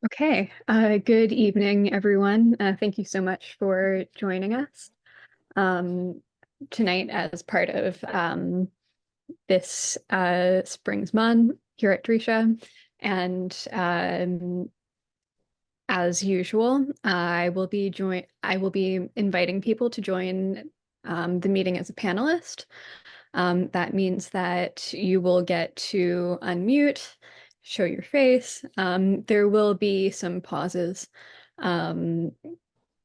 Okay, good evening, everyone. Thank you so much for joining us um, tonight as part of this Spring's Mon here at Drisha. And as usual, I will be inviting people to join the meeting as a panelist. That means that you will get to unmute, show your face. There will be some pauses um,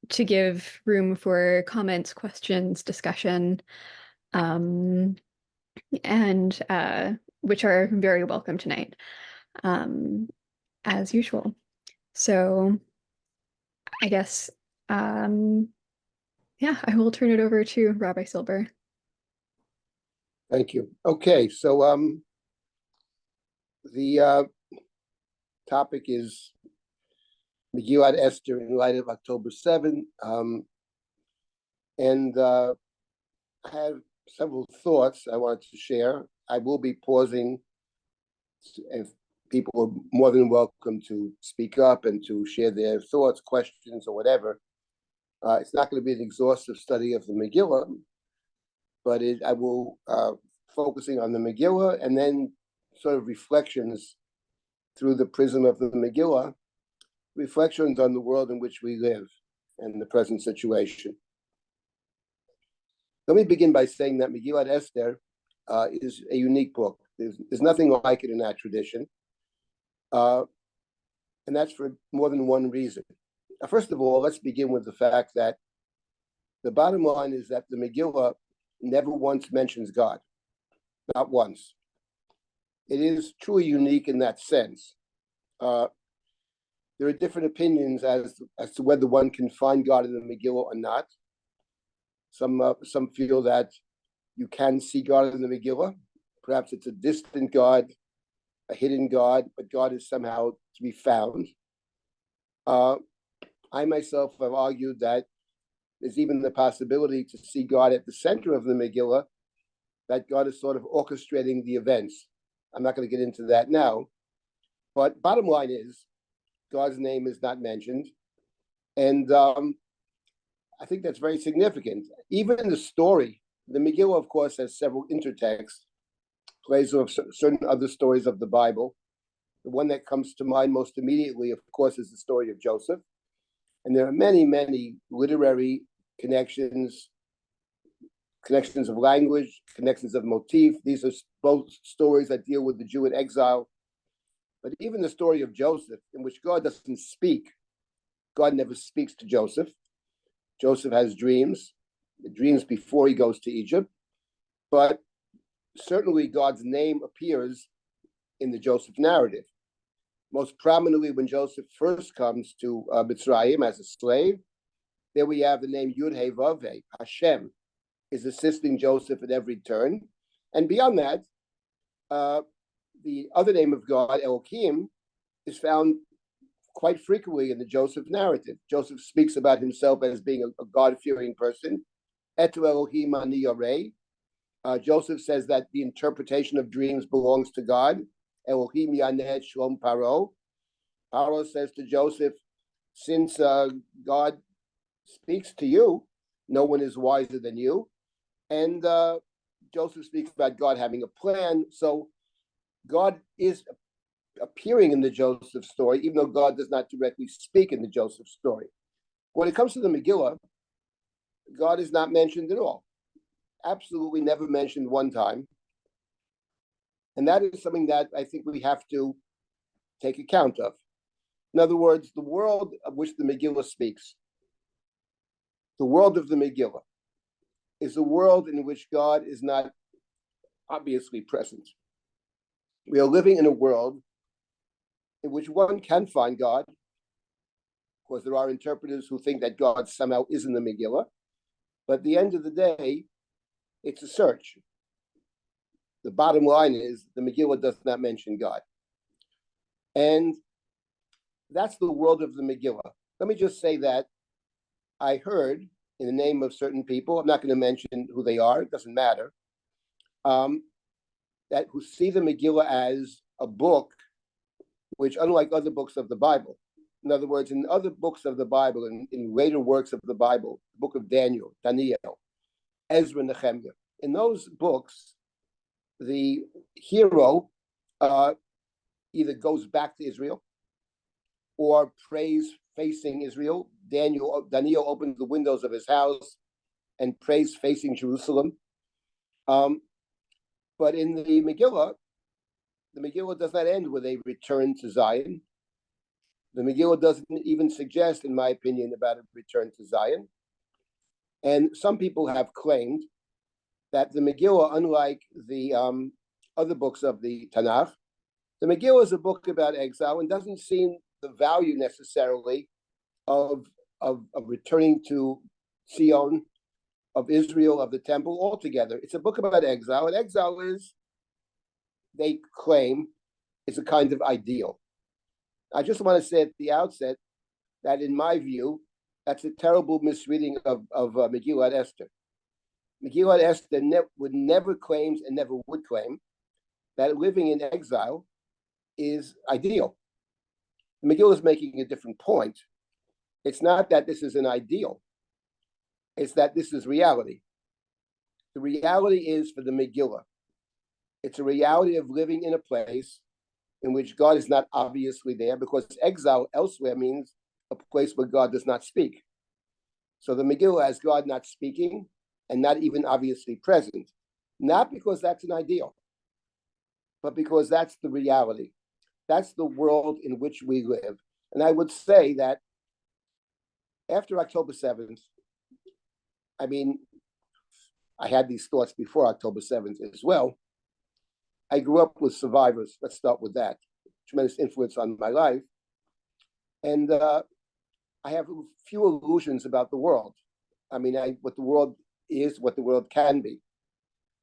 to give room for comments, questions, discussion, um, and which are very welcome tonight, um, as usual. So I guess, um, yeah, I will turn it over to Rabbi Silber. Thank you. Okay, so the topic is Megillat Esther in light of October 7. And I have several thoughts I wanted to share. I will be pausing if people are more than welcome to speak up and to share their thoughts, questions, or whatever. It's not going to be an exhaustive study of the Megillah, but I will focusing on the Megillah and then sort of reflections through the prism of the Megillah, reflections on the world in which we live and the present situation. Let me begin by saying that Megillat Esther is a unique book. There's nothing like it in that tradition. And that's for more than one reason. First of all, let's begin with the fact that the bottom line is that the Megillah never once mentions God, not once. It is truly unique in that sense. There are different opinions as to whether one can find God in the Megillah or not. Some feel that you can see God in the Megillah. Perhaps it's a distant God, a hidden God, but God is somehow to be found. I myself have argued that there's even the possibility to see God at the center of the Megillah, that God is sort of orchestrating the events. I'm not going to get into that now. But bottom line is, God's name is not mentioned. And I think that's very significant. Even the story, the Megillah, of course, has several intertexts, plays off certain other stories of the Bible. The one that comes to mind most immediately, of course, is the story of Joseph. And there are many, many literary connections of language, connections of motif. These are both stories that deal with the Jew in exile. But even the story of Joseph, in which God doesn't speak, God never speaks to Joseph. Joseph has dreams before he goes to Egypt. But certainly God's name appears in the Joseph narrative. Most prominently when Joseph first comes to Mitzrayim as a slave, there we have the name Yud-Heh Vav-Heh. Hashem is assisting Joseph at every turn. And beyond that, the other name of God, Elohim, is found quite frequently in the Joseph narrative. Joseph speaks about himself as being a God-fearing person. Etu Elohim ani yareh. Joseph says that the interpretation of dreams belongs to God. Elohim yaneh shlom paro. Paro says to Joseph, since God speaks to you, no one is wiser than you. And Joseph speaks about God having a plan. So God is appearing in the Joseph story, even though God does not directly speak in the Joseph story. When it comes to the Megillah, God is not mentioned at all. Absolutely never mentioned one time. And that is something that I think we have to take account of. In other words, the world of which the Megillah speaks, the world of the Megillah, is a world in which God is not obviously present. We are living in a world in which one can find God. Of course, there are interpreters who think that God somehow is in the Megillah. But at the end of the day, it's a search. The bottom line is the Megillah does not mention God. And that's the world of the Megillah. Let me just say that I heard, in the name of certain people, I'm not going to mention who they are, it doesn't matter, that who see the Megillah as a book which, unlike other books of the Bible, In other words, in other books of the Bible, in later works of the Bible, the book of Daniel, Ezra, Nehemiah, in those books, the hero either goes back to Israel or prays facing Israel. Daniel opens the windows of his house and prays facing Jerusalem. But in the Megillah does not end with a return to Zion. The Megillah doesn't even suggest, in my opinion, about a return to Zion. And some people have claimed that the Megillah, unlike the other books of the Tanakh, the Megillah is a book about exile and doesn't seem the value necessarily of returning to Zion, of Israel, of the temple altogether. It's a book about exile, and exile is, they claim, is a kind of ideal. I just want to say at the outset that, in my view, that's a terrible misreading of Megillat Esther. Megillat Esther would never claims and never would claim that living in exile is ideal. The Megillah is making a different point. It's not that this is an ideal. It's that this is reality. The reality is, for the Megillah, it's a reality of living in a place in which God is not obviously there, because exile elsewhere means a place where God does not speak. So the Megillah has God not speaking and not even obviously present, not because that's an ideal, but because that's the reality. That's the world in which we live. And I would say that after October 7th, I mean, I had these thoughts before October 7th as well. I grew up with survivors. Let's start with that. Tremendous influence on my life. And I have few illusions about the world. I mean, what the world is, what the world can be.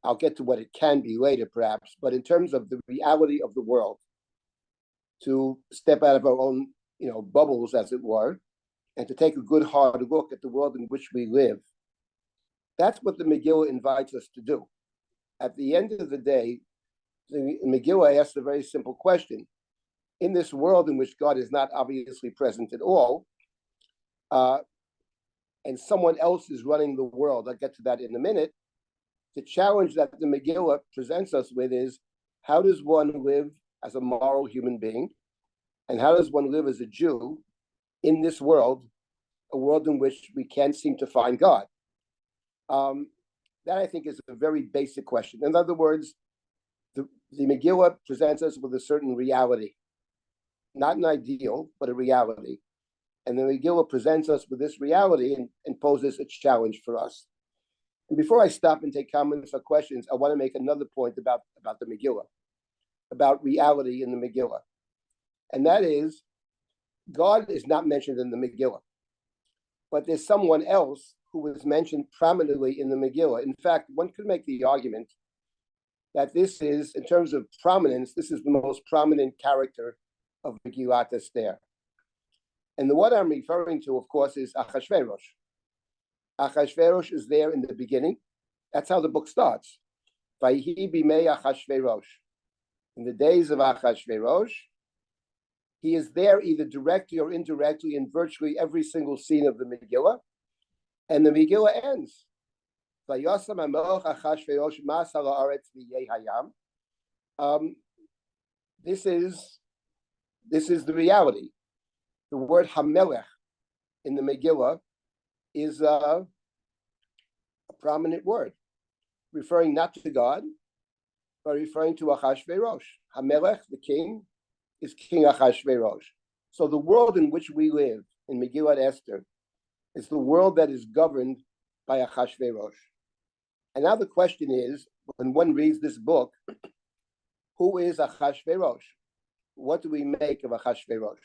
I'll get to what it can be later, perhaps. But in terms of the reality of the world, to step out of our own, bubbles, as it were, and to take a good hard look at the world in which we live, that's what the Megillah invites us to do. At the end of the day, the Megillah asks a very simple question. In this world in which God is not obviously present at all, and someone else is running the world, I'll get to that in a minute, the challenge that the Megillah presents us with is, how does one live as a moral human being? And how does one live as a Jew in this world, a world in which we can't seem to find God? That, I think, is a very basic question. In other words, the Megillah presents us with a certain reality, not an ideal, but a reality. And the Megillah presents us with this reality and poses a challenge for us. And before I stop and take comments or questions, I want to make another point about the Megillah, about reality in the Megillah. And that is, God is not mentioned in the Megillah, but there's someone else who was mentioned prominently in the Megillah. In fact, one could make the argument that this is, in terms of prominence, this is the most prominent character of Megillat Esther. And the one I'm referring to, of course, is Achashverosh. Achashverosh is there in the beginning. That's how the book starts. Vayhi bimei Achashverosh. In the days of Achashverosh, he is there either directly or indirectly in virtually every single scene of the Megillah. And the Megillah ends. Vayosam hamelech Achashverosh mas al haaretz v'yeh hayam. This is the reality. The word Hamelech in the Megillah is a prominent word, referring not to God, but referring to Achashverosh. Hamelech, the king, is King Achashverosh. So the world in which we live in Megillat Esther is the world that is governed by Achashverosh. And now the question is, when one reads this book, who is Achashverosh? What do we make of Achashverosh?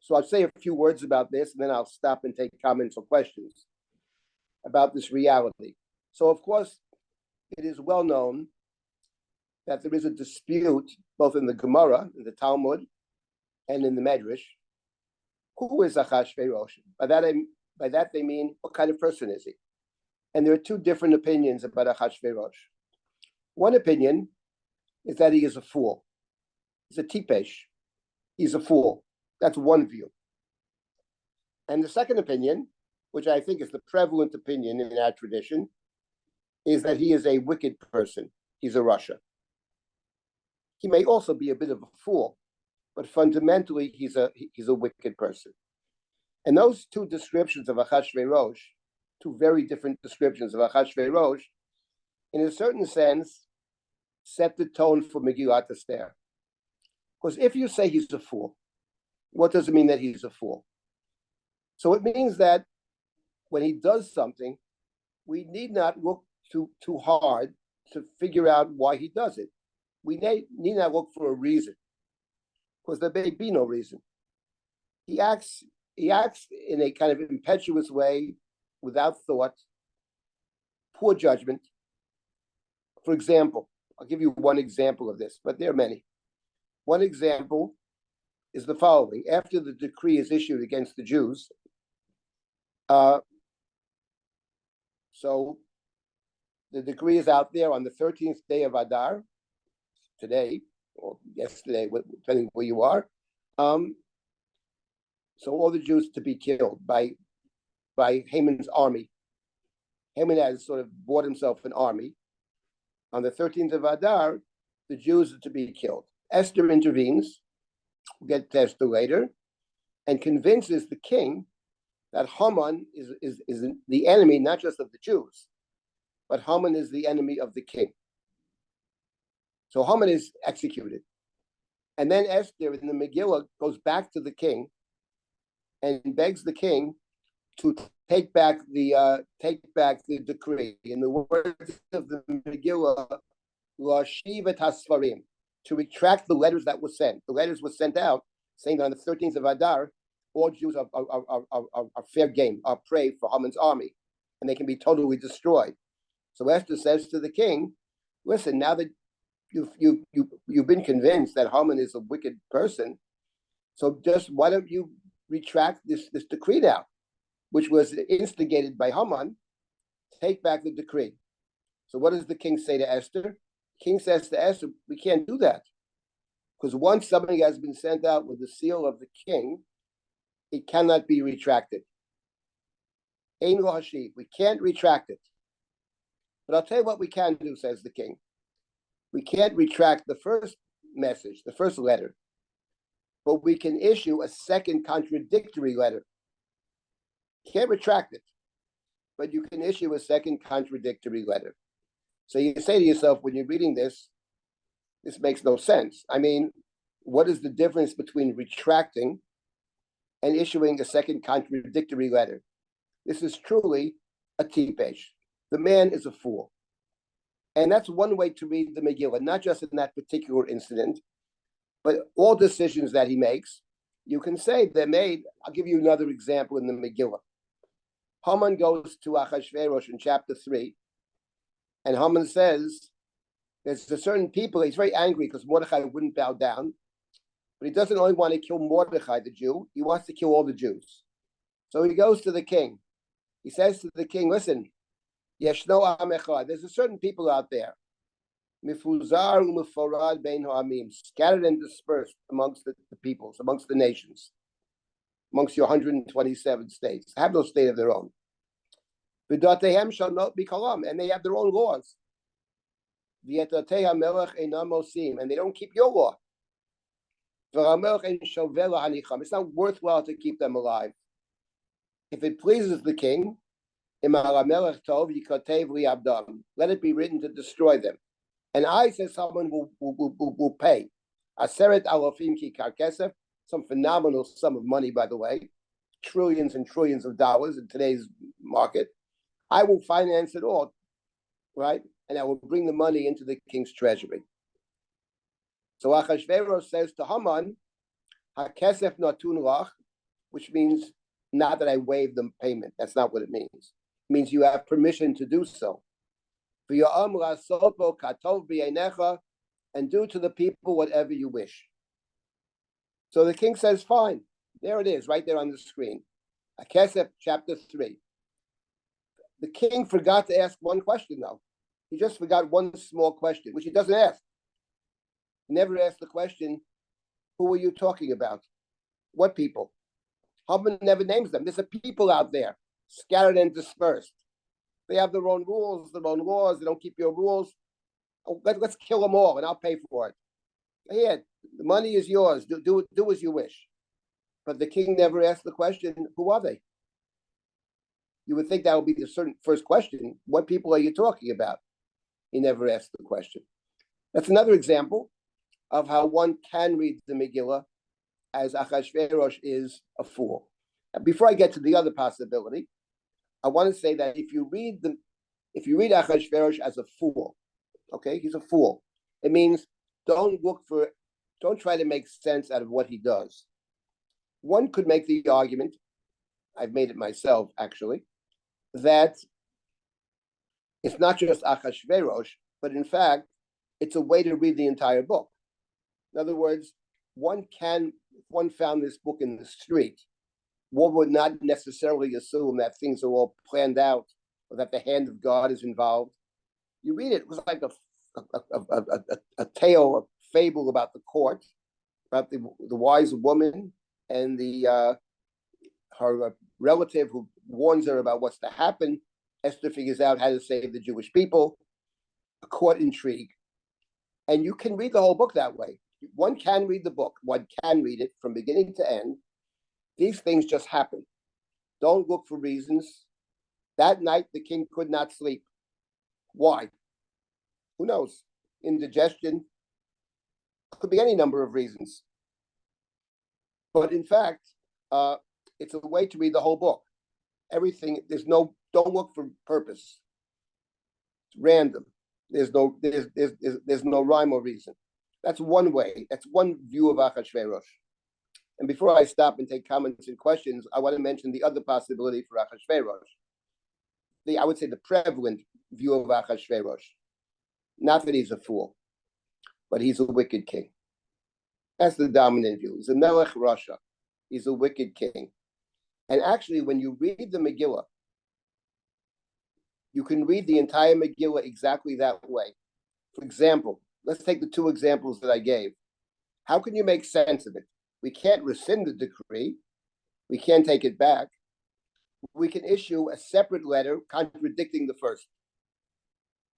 So I'll say a few words about this, and then I'll stop and take comments or questions about this reality. So, of course, it is well known that there is a dispute both in the Gemara, in the Talmud, and in the Medrash. Who is Achashverosh? By that they mean, what kind of person is he? And there are two different opinions about Achashverosh. One opinion is that he is a fool. He's a tipesh. He's a fool. That's one view. And the second opinion, which I think is the prevalent opinion in our tradition, is that he is a wicked person. He's a Rasha. He may also be a bit of a fool, but fundamentally he's a wicked person. And those two descriptions of Achashverosh, two very different descriptions of Achashverosh, in a certain sense, set the tone for Megillat Esther. Because if you say he's a fool, what does it mean that he's a fool? So it means that when he does something, we need not look too hard to figure out why he does it. We need not look for a reason, because there may be no reason. He acts in a kind of impetuous way, without thought, poor judgment. For example, I'll give you one example of this, but there are many. One example is the following. After the decree is issued against the Jews, so the decree is out there on the 13th day of Adar, today, or yesterday, depending where you are. So all the Jews to be killed by Haman's army. Haman has sort of bought himself an army. On the 13th of Adar, the Jews are to be killed. Esther intervenes, we'll get to Esther later, and convinces the king that Haman is the enemy, not just of the Jews, but Haman is the enemy of the king. So Haman is executed. And then Esther in the Megillah goes back to the king and begs the king to take back the decree. In the words of the Megillah, Lashiv et hasfarim, to retract the letters that were sent. The letters were sent out saying that on the 13th of Adar, all Jews are fair game, are prey for Haman's army, and they can be totally destroyed. So Esther says to the king, listen, now that you've been convinced that Haman is a wicked person, so just why don't you retract this decree now, which was instigated by Haman? Take back the decree. So what does the king say to Esther? The king says to Esther, we can't do that, because once something has been sent out with the seal of the king, it cannot be retracted. Ein lo hashiv, we can't retract it. But I'll tell you what we can do, says the king. We can't retract the first message, the first letter, but we can issue a second contradictory letter. Can't retract it, but you can issue a second contradictory letter. So you say to yourself, when you're reading this makes no sense. I mean, what is the difference between retracting and issuing a second contradictory letter? This is truly a tipesh. The man is a fool. And that's one way to read the Megillah, not just in that particular incident, but all decisions that he makes, you can say they're made. I'll give you another example in the Megillah. Haman goes to Achashverosh in chapter 3, and Haman says, there's a certain people, he's very angry because Mordechai wouldn't bow down, but he doesn't only want to kill Mordechai, the Jew, he wants to kill all the Jews. So he goes to the king. He says to the king, listen, Yeshno Am Echad, there's a certain people out there, Mifuzar u'Meforad bein ha'amim, scattered and dispersed amongst the peoples, amongst the nations, amongst your 127 states, have no state of their own. V'datehem shall not be kalam, and they have their own laws. V'yetatei hamelech einam osim, and they don't keep your law. V'hamelech ein shoveh lahanicham, it's not worthwhile to keep them alive. If it pleases the king, let it be written to destroy them. And I, says someone, will pay. Aseret alofim ki karkesef, some phenomenal sum of money, by the way, trillions and trillions of dollars in today's market. I will finance it all, right? And I will bring the money into the king's treasury. So Achashverosh says to Haman, hakesef natun lach, which means not that I waive the payment. That's not what it means. It means you have permission to do so. And do to the people whatever you wish. So the king says, fine. There it is, right there on the screen. Akesef, chapter 3. The king forgot to ask one question, though. He just forgot one small question, which he doesn't ask. He never asked the question, who are you talking about? What people? Haman never names them. There's a people out there, scattered and dispersed. They have their own rules, their own laws. They don't keep your rules. Let's kill them all, and I'll pay for it. Here, the money is yours. Do as you wish. But the king never asked the question, who are they? You would think that would be the first question. What people are you talking about? He never asked the question. That's another example of how one can read the Megillah as Achashverosh is a fool. Before I get to the other possibility, I want to say that if you read Achashverosh as a fool, okay, he's a fool. It means don't try to make sense out of what he does. One could make the argument, I've made it myself actually, that it's not just Achashverosh, but in fact, it's a way to read the entire book. In other words, if one found this book in the street, one would not necessarily assume that things are all planned out or that the hand of God is involved. You read it, it was like a tale, a fable about the court, about the wise woman and her relative who warns her about what's to happen. Esther figures out how to save the Jewish people, a court intrigue. And you can read the whole book that way. One can read the book. One can read it from beginning to end. These things just happen. Don't look for reasons. That night, the king could not sleep. Why? Who knows? Indigestion. Could be any number of reasons. But in fact, it's a way to read the whole book. Everything, don't look for purpose. It's random. There's no rhyme or reason. That's one way. That's one view of Achashverosh. And before I stop and take comments and questions, I want to mention the other possibility for Achashverosh. I would say the prevalent view of Achashverosh. Not that he's a fool, but he's a wicked king. That's the dominant view. He's a Melech Rasha. He's a wicked king. And actually, when you read the Megillah, you can read the entire Megillah exactly that way. For example, let's take the two examples that I gave. How can you make sense of it? We can't rescind the decree. We can't take it back. We can issue a separate letter contradicting the first.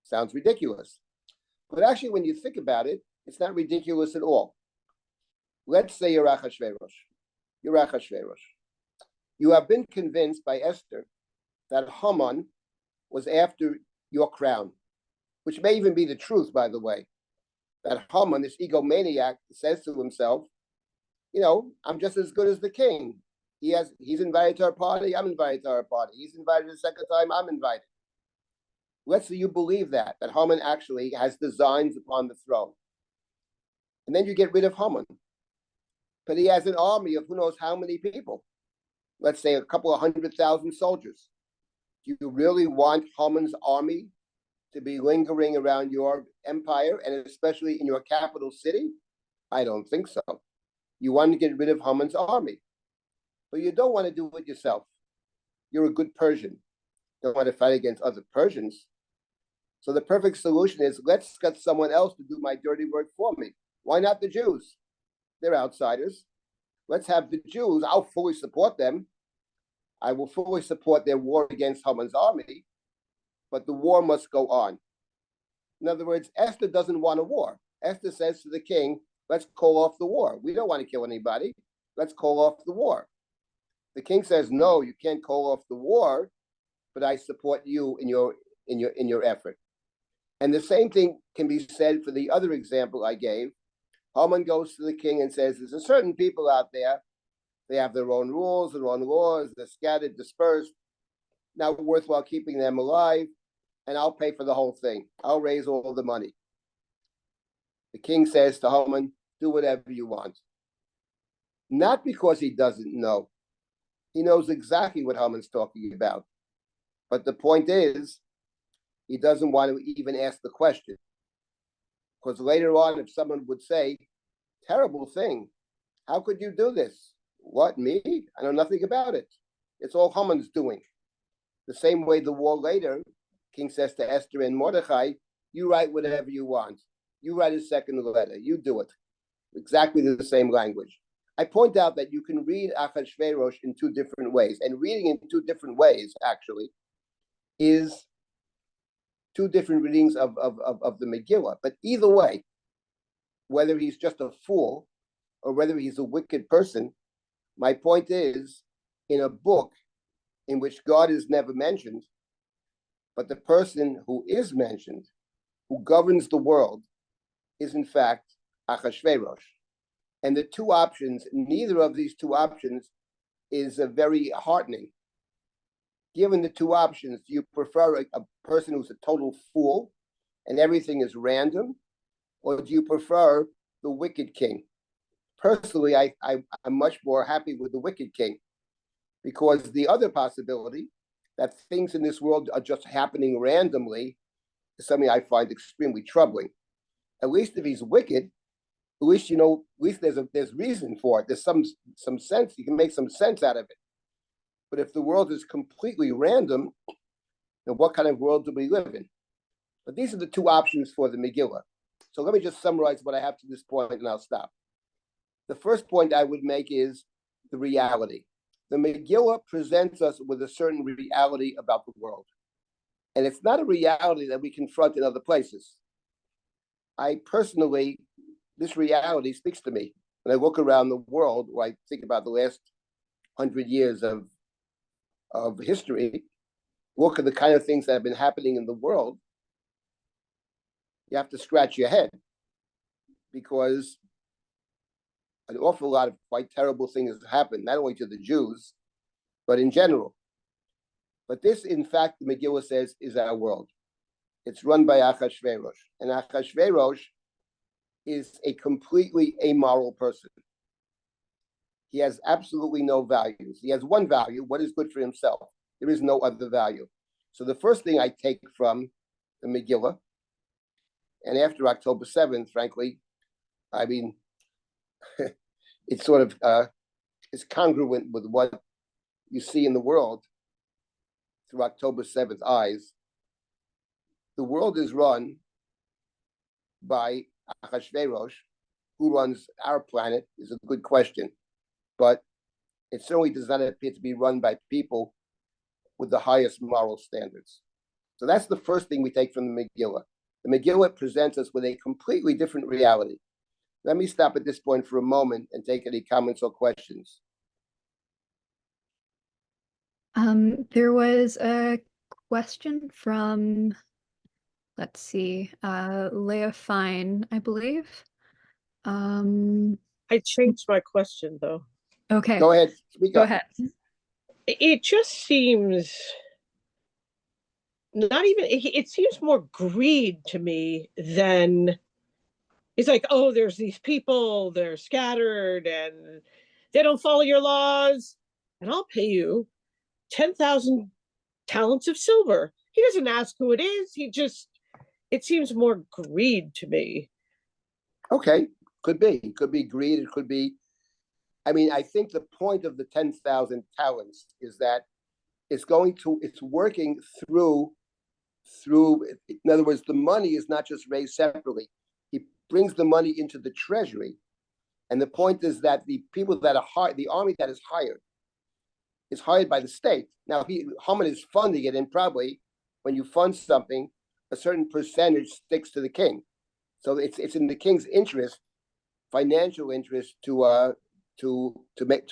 Sounds ridiculous. But actually, when you think about it, it's not ridiculous at all. Let's say you're Achashverosh. You're Achashverosh. You have been convinced by Esther that Haman was after your crown, which may even be the truth, by the way. That Haman, this egomaniac, says to himself, I'm just as good as the king. He's invited to our party, I'm invited to our party. He's invited a second time, I'm invited. Let's say you believe that Haman actually has designs upon the throne. And then you get rid of Haman. But he has an army of who knows how many people. Let's say a couple of 100,000 soldiers. Do you really want Haman's army to be lingering around your empire, and especially in your capital city? I don't think so. You want to get rid of Haman's army, but you don't want to do it yourself. You're a good Persian. You don't want to fight against other Persians. So the perfect solution is, let's get someone else to do my dirty work for me. Why not the Jews? They're outsiders. Let's have the Jews. I'll fully support them. I will fully support their war against Haman's army, but the war must go on. In other words, Esther doesn't want a war. Esther says to the king, let's call off the war. We don't want to kill anybody. Let's call off the war. The king says, no, you can't call off the war, but I support you in your effort. And the same thing can be said for the other example I gave. Haman goes to the king and says, there's a certain people out there. They have their own rules, their own laws. They're scattered, dispersed. Not worthwhile keeping them alive. And I'll pay for the whole thing. I'll raise all the money. The king says to Haman, do whatever you want. Not because he doesn't know. He knows exactly what Haman's talking about. But the point is, he doesn't want to even ask the question. Because later on, if someone would say, terrible thing, how could you do this? What, me? I know nothing about it. It's all Haman's doing. The same way the war later, king says to Esther and Mordechai, you write whatever you want. You write a second letter. You do it. Exactly the same language. I point out that you can read Achashverosh in two different ways, and reading in two different ways actually is two different readings of the Megillah. But either way, whether he's just a fool or whether he's a wicked person, my point is, in a book in which God is never mentioned, but the person who is mentioned, who governs the world, is in fact Achashverosh. And the two options, neither of these two options is very heartening. Given the two options, do you prefer a person who's a total fool and everything is random, or do you prefer the wicked king? Personally, I'm much more happy with the wicked king, because the other possibility that things in this world are just happening randomly is something I find extremely troubling. At least if he's wicked, at least at least there's reason for it. There's some sense. You can make some sense out of it. But if the world is completely random, then what kind of world do we live in? But these are the two options for the Megillah. So let me just summarize what I have to this point, and I'll stop. The first point I would make is the reality. The Megillah presents us with a certain reality about the world. And it's not a reality that we confront in other places. This reality speaks to me. When I look around the world, or I think about the last 100 years of history, look at the kind of things that have been happening in the world, you have to scratch your head, because an awful lot of quite terrible things have happened, not only to the Jews, but in general. But this, in fact, the Megillah says, is our world. It's run by Achashverosh. And Achashverosh is a completely amoral person. He has absolutely no values. He has one value: what is good for himself. There is no other value. So the first thing I take from the Megillah, and after October 7th, frankly, I mean, it's sort of is congruent with what you see in the world through October 7th eyes. The world is run by Achashverosh. Who runs our planet is a good question, but it certainly does not appear to be run by people with the highest moral standards. So that's the first thing we take from the Megillah. The Megillah presents us with a completely different reality. Let me stop at this point for a moment and take any comments or questions. There was a question from, let's see, Leah Fine, I believe. I changed my question though. Okay. Go ahead, speak Go up. ahead. It just seems not even, it seems more greed to me than it's like, oh, there's these people, they're scattered and they don't follow your laws, and I'll pay you 10,000 talents of silver. He doesn't ask who it is. It seems more greed to me. Okay, could be greed. It could be. I mean, I think the point of the 10,000 talents is that it's working through. In other words, the money is not just raised separately. He brings the money into the treasury, and the point is that the people that are hired, the army that is hired by the state. Now, Haman is funding it, and probably when you fund something, a certain percentage sticks to the king. So it's in the king's interest, financial interest, to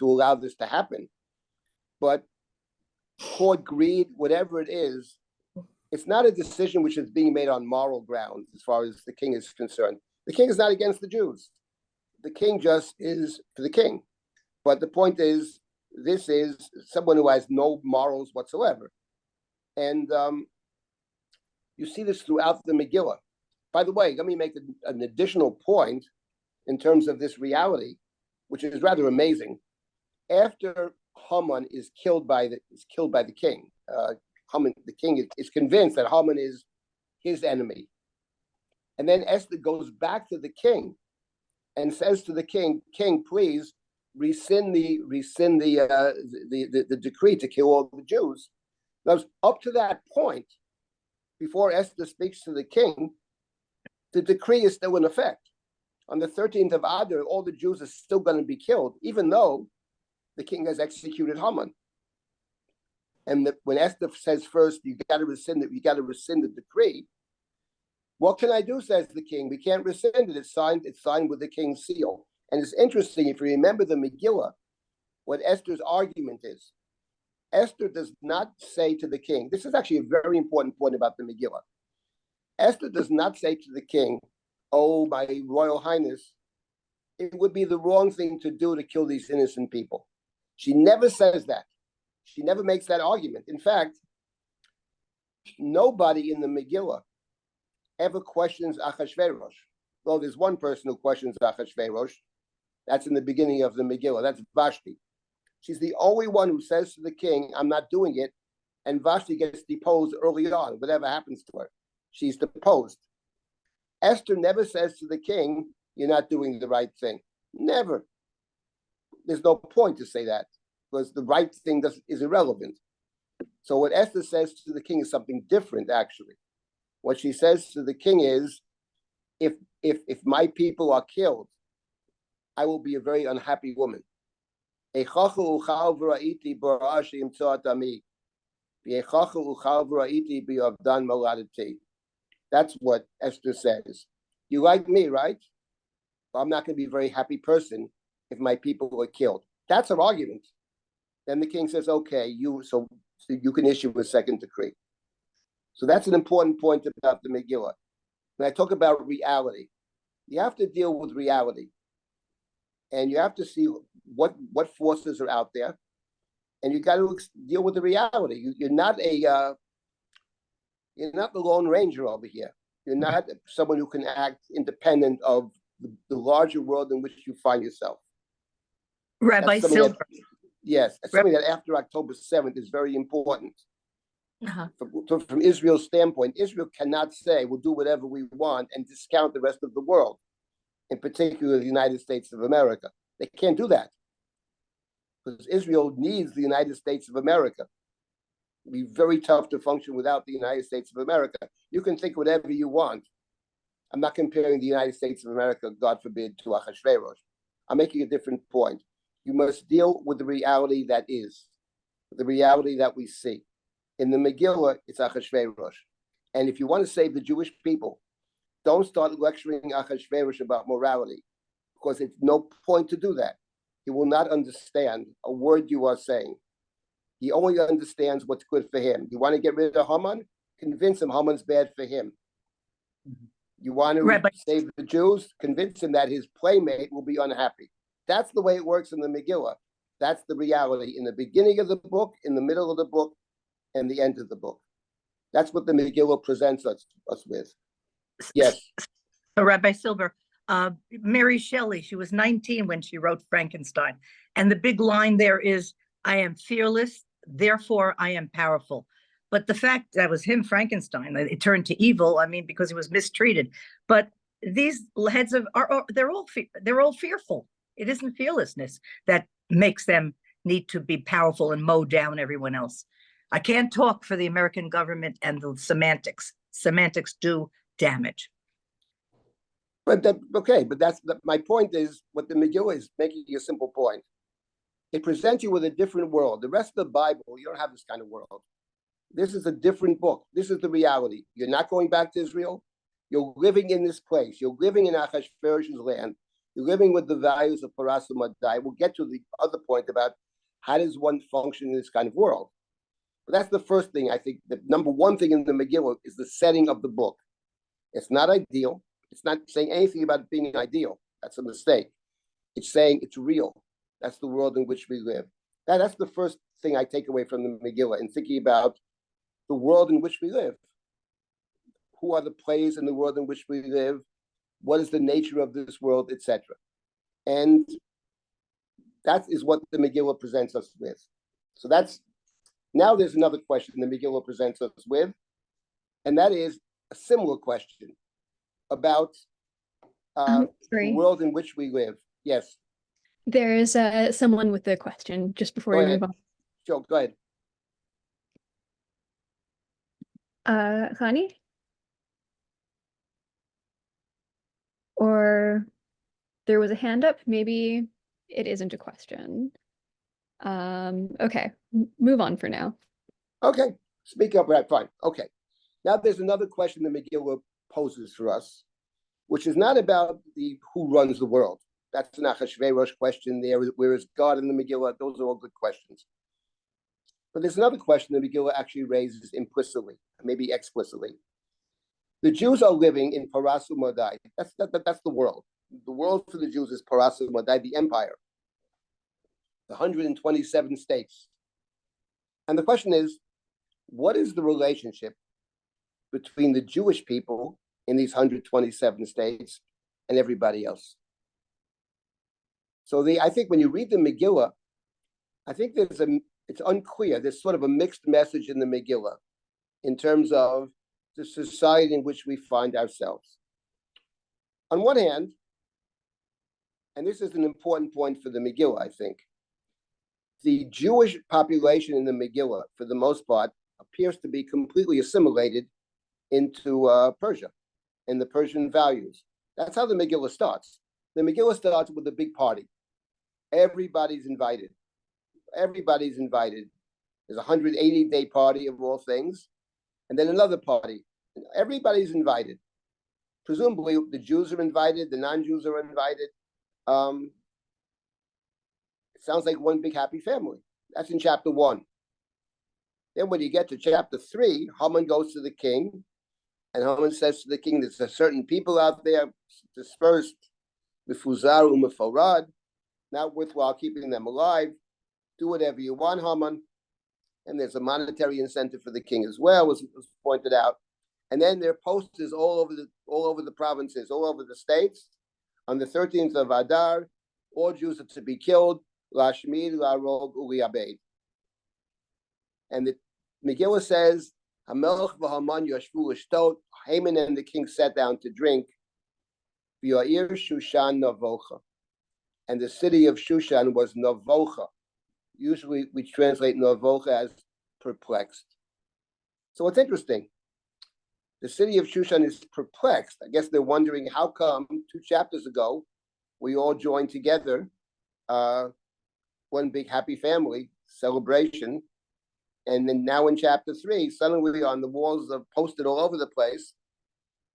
allow this to happen. But court greed, whatever it is, it's not a decision which is being made on moral grounds as far as the king is concerned. The king is not against the Jews. The king just is for the king. But the point is, this is someone who has no morals whatsoever. And you see this throughout the Megillah. By the way, let me make an additional point in terms of this reality, which is rather amazing. After Haman is killed by the king, Haman, the king, is convinced that Haman is his enemy, and then Esther goes back to the king and says to the king, please rescind the decree to kill all the Jews. Now, up to that point, before Esther speaks to the king, the decree is still in effect. On the 13th of Adar, all the Jews are still going to be killed, even though the king has executed Haman. And when Esther says first, you got to rescind the decree. What can I do, says the king? We can't rescind it. It's signed with the king's seal. And it's interesting, if you remember the Megillah, what Esther's argument is. Esther does not say to the king, this is actually a very important point about the Megillah. Esther does not say to the king, oh, my royal highness, it would be the wrong thing to do to kill these innocent people. She never says that. She never makes that argument. In fact, nobody in the Megillah ever questions Achashverosh. Well, there's one person who questions Achashverosh. That's in the beginning of the Megillah. That's Vashti. She's the only one who says to the king, I'm not doing it. And Vashti gets deposed early on, whatever happens to her. She's deposed. Esther never says to the king, you're not doing the right thing. Never. There's no point to say that, because the right thing is irrelevant. So what Esther says to the king is something different, actually. What she says to the king is, if my people are killed, I will be a very unhappy woman. That's what Esther says. You like me, right? Well, I'm not going to be a very happy person if my people are killed. That's her argument. Then the king says, okay, so you can issue a second decree. So that's an important point about the Megillah. When I talk about reality, you have to deal with reality. And you have to see what forces are out there. And you got to deal with the reality. You're not the Lone Ranger over here. You're not someone who can act independent of the larger world in which you find yourself. Rabbi Silber. Yes, it's something that after October 7th is very important. From Israel's standpoint, Israel cannot say we'll do whatever we want and discount the rest of the world, in particular the United States of America. They can't do that, because Israel needs the United States of America. It'd be very tough to function without the United States of America. You can think whatever you want. I'm not comparing the United States of America, God forbid, to Achashverosh. I'm making a different point. You must deal with the reality that is, the reality that we see. In the Megillah, it's Achashverosh. And if you want to save the Jewish people, don't start lecturing Achashverosh about morality, because it's no point to do that. He will not understand a word you are saying. He only understands what's good for him. You want to get rid of Haman? Convince him Haman's bad for him. You want to save the Jews? Convince him that his playmate will be unhappy. That's the way it works in the Megillah. That's the reality in the beginning of the book, in the middle of the book, and the end of the book. That's what the Megillah presents us with. Yes. So Rabbi Silber, Mary Shelley, she was 19 when she wrote Frankenstein. And the big line there is, I am fearless, therefore I am powerful. But the fact that was him, Frankenstein, it turned to evil, I mean, because he was mistreated. But these heads they're all fearful. It isn't fearlessness that makes them need to be powerful and mow down everyone else. I can't talk for the American government and the semantics. Semantics do damage. But that's my point is, what the Megillah is making a simple point. It presents you with a different world. The rest of the Bible, you don't have this kind of world. This is a different book. This is the reality. You're not going back to Israel. You're living in this place. You're living in Achashverosh's land. You're living with the values of Paras U'Madai. We'll get to the other point about how does one function in this kind of world. But that's the first thing. I think the number one thing in the Megillah is the setting of the book. It's not ideal. It's not saying anything about being ideal. That's a mistake. It's saying it's real. That's the world in which we live. That's the first thing I take away from the Megillah in thinking about the world in which we live. Who are the players in the world in which we live? What is the nature of this world, etc. And that is what the Megillah presents us with. So now there's another question the Megillah presents us with, and that is a similar question about the world in which we live. Yes. There is someone with a question just before we move on. Sure, go ahead. Khani? Or there was a hand up. Maybe it isn't a question. Okay, move on for now. Okay, speak up, right? Fine. Okay. Now there's another question the Megillah poses for us, which is not about the who runs the world. That's an Achashverosh question there. Where is God in the Megillah? Those are all good questions. But there's another question the Megillah actually raises implicitly, maybe explicitly. The Jews are living in Parasu Madai. That's the world. The world for the Jews is Parasu Madai, the empire, the 127 states. And the question is, what is the relationship between the Jewish people in these 127 states and everybody else? So I think when you read the Megillah, I think it's unclear. There's sort of a mixed message in the Megillah in terms of the society in which we find ourselves. On one hand, and this is an important point for the Megillah, I think, the Jewish population in the Megillah, for the most part, appears to be completely assimilated into Persia and the Persian values. That's how the Megillah starts. The Megillah starts with a big party. Everybody's invited. Everybody's invited. There's a 180-day party of all things, and then another party. Everybody's invited. Presumably, the Jews are invited, the non-Jews are invited. It sounds like one big happy family. That's in chapter 1. Then when you get to chapter 3, Haman goes to the king, and Haman says to the king, there's a certain people out there dispersed, mifuzar u'mefarad, not worthwhile keeping them alive. Do whatever you want, Haman. And there's a monetary incentive for the king as well, as was pointed out. And then there are posters all over the provinces, all over the states. On the 13th of Adar, all Jews are to be killed. Lashmid, Larog, Uliabed. And the Megillah says, Hamelch v'Haman yashvu l'shtot. Haman and the king sat down to drink. V'ya'ir Shushan Navocha. And the city of Shushan was Navocha. Usually we translate Navocha as perplexed. So what's interesting, the city of Shushan is perplexed. I guess they're wondering how come 2 chapters ago we all joined together, one big happy family celebration, and then now in chapter 3, suddenly on the walls are posted all over the place,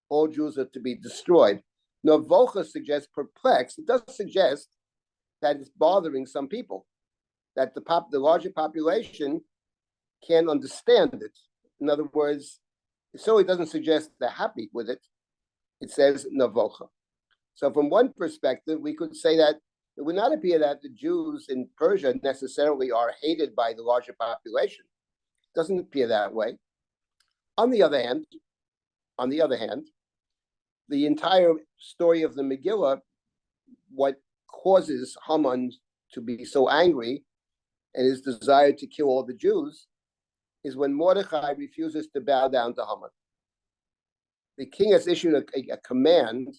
all Jews are to be destroyed. Navocha suggests perplexed. It does suggest that it's bothering some people, that the larger population can't understand it. In other words, it certainly doesn't suggest they're happy with it. It says Navocha. So from one perspective, we could say that it would not appear that the Jews in Persia necessarily are hated by the larger population. It doesn't appear that way. On the other hand, the entire story of the Megillah, what causes Haman to be so angry and his desire to kill all the Jews is when Mordechai refuses to bow down to Haman. The king has issued a command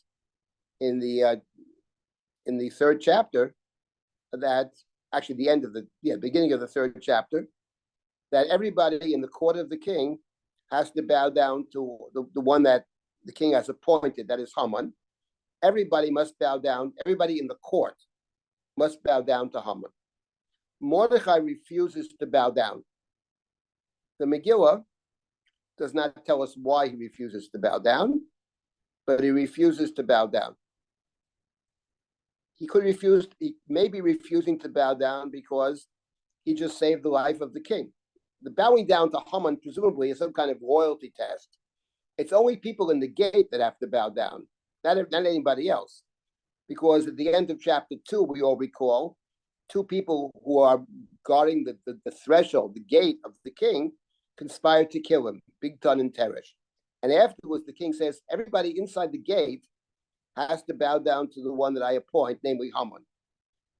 in the 3rd chapter, that actually the end of the beginning of the 3rd chapter, that everybody in the court of the king has to bow down to the one that the king has appointed, that is Haman. Everybody must bow down. Everybody in the court must bow down to Haman. Mordechai refuses to bow down. The Megillah does not tell us why he refuses to bow down, but he refuses to bow down. He may be refusing to bow down because he just saved the life of the king. The bowing down to Haman presumably is some kind of loyalty test. It's only people in the gate that have to bow down, not anybody else. Because at the end of chapter 2, we all recall, 2 people who are guarding the threshold, the gate of the king, conspired to kill him, Bigtan and Teresh. And afterwards, the king says, everybody inside the gate has to bow down to the one that I appoint, namely Haman.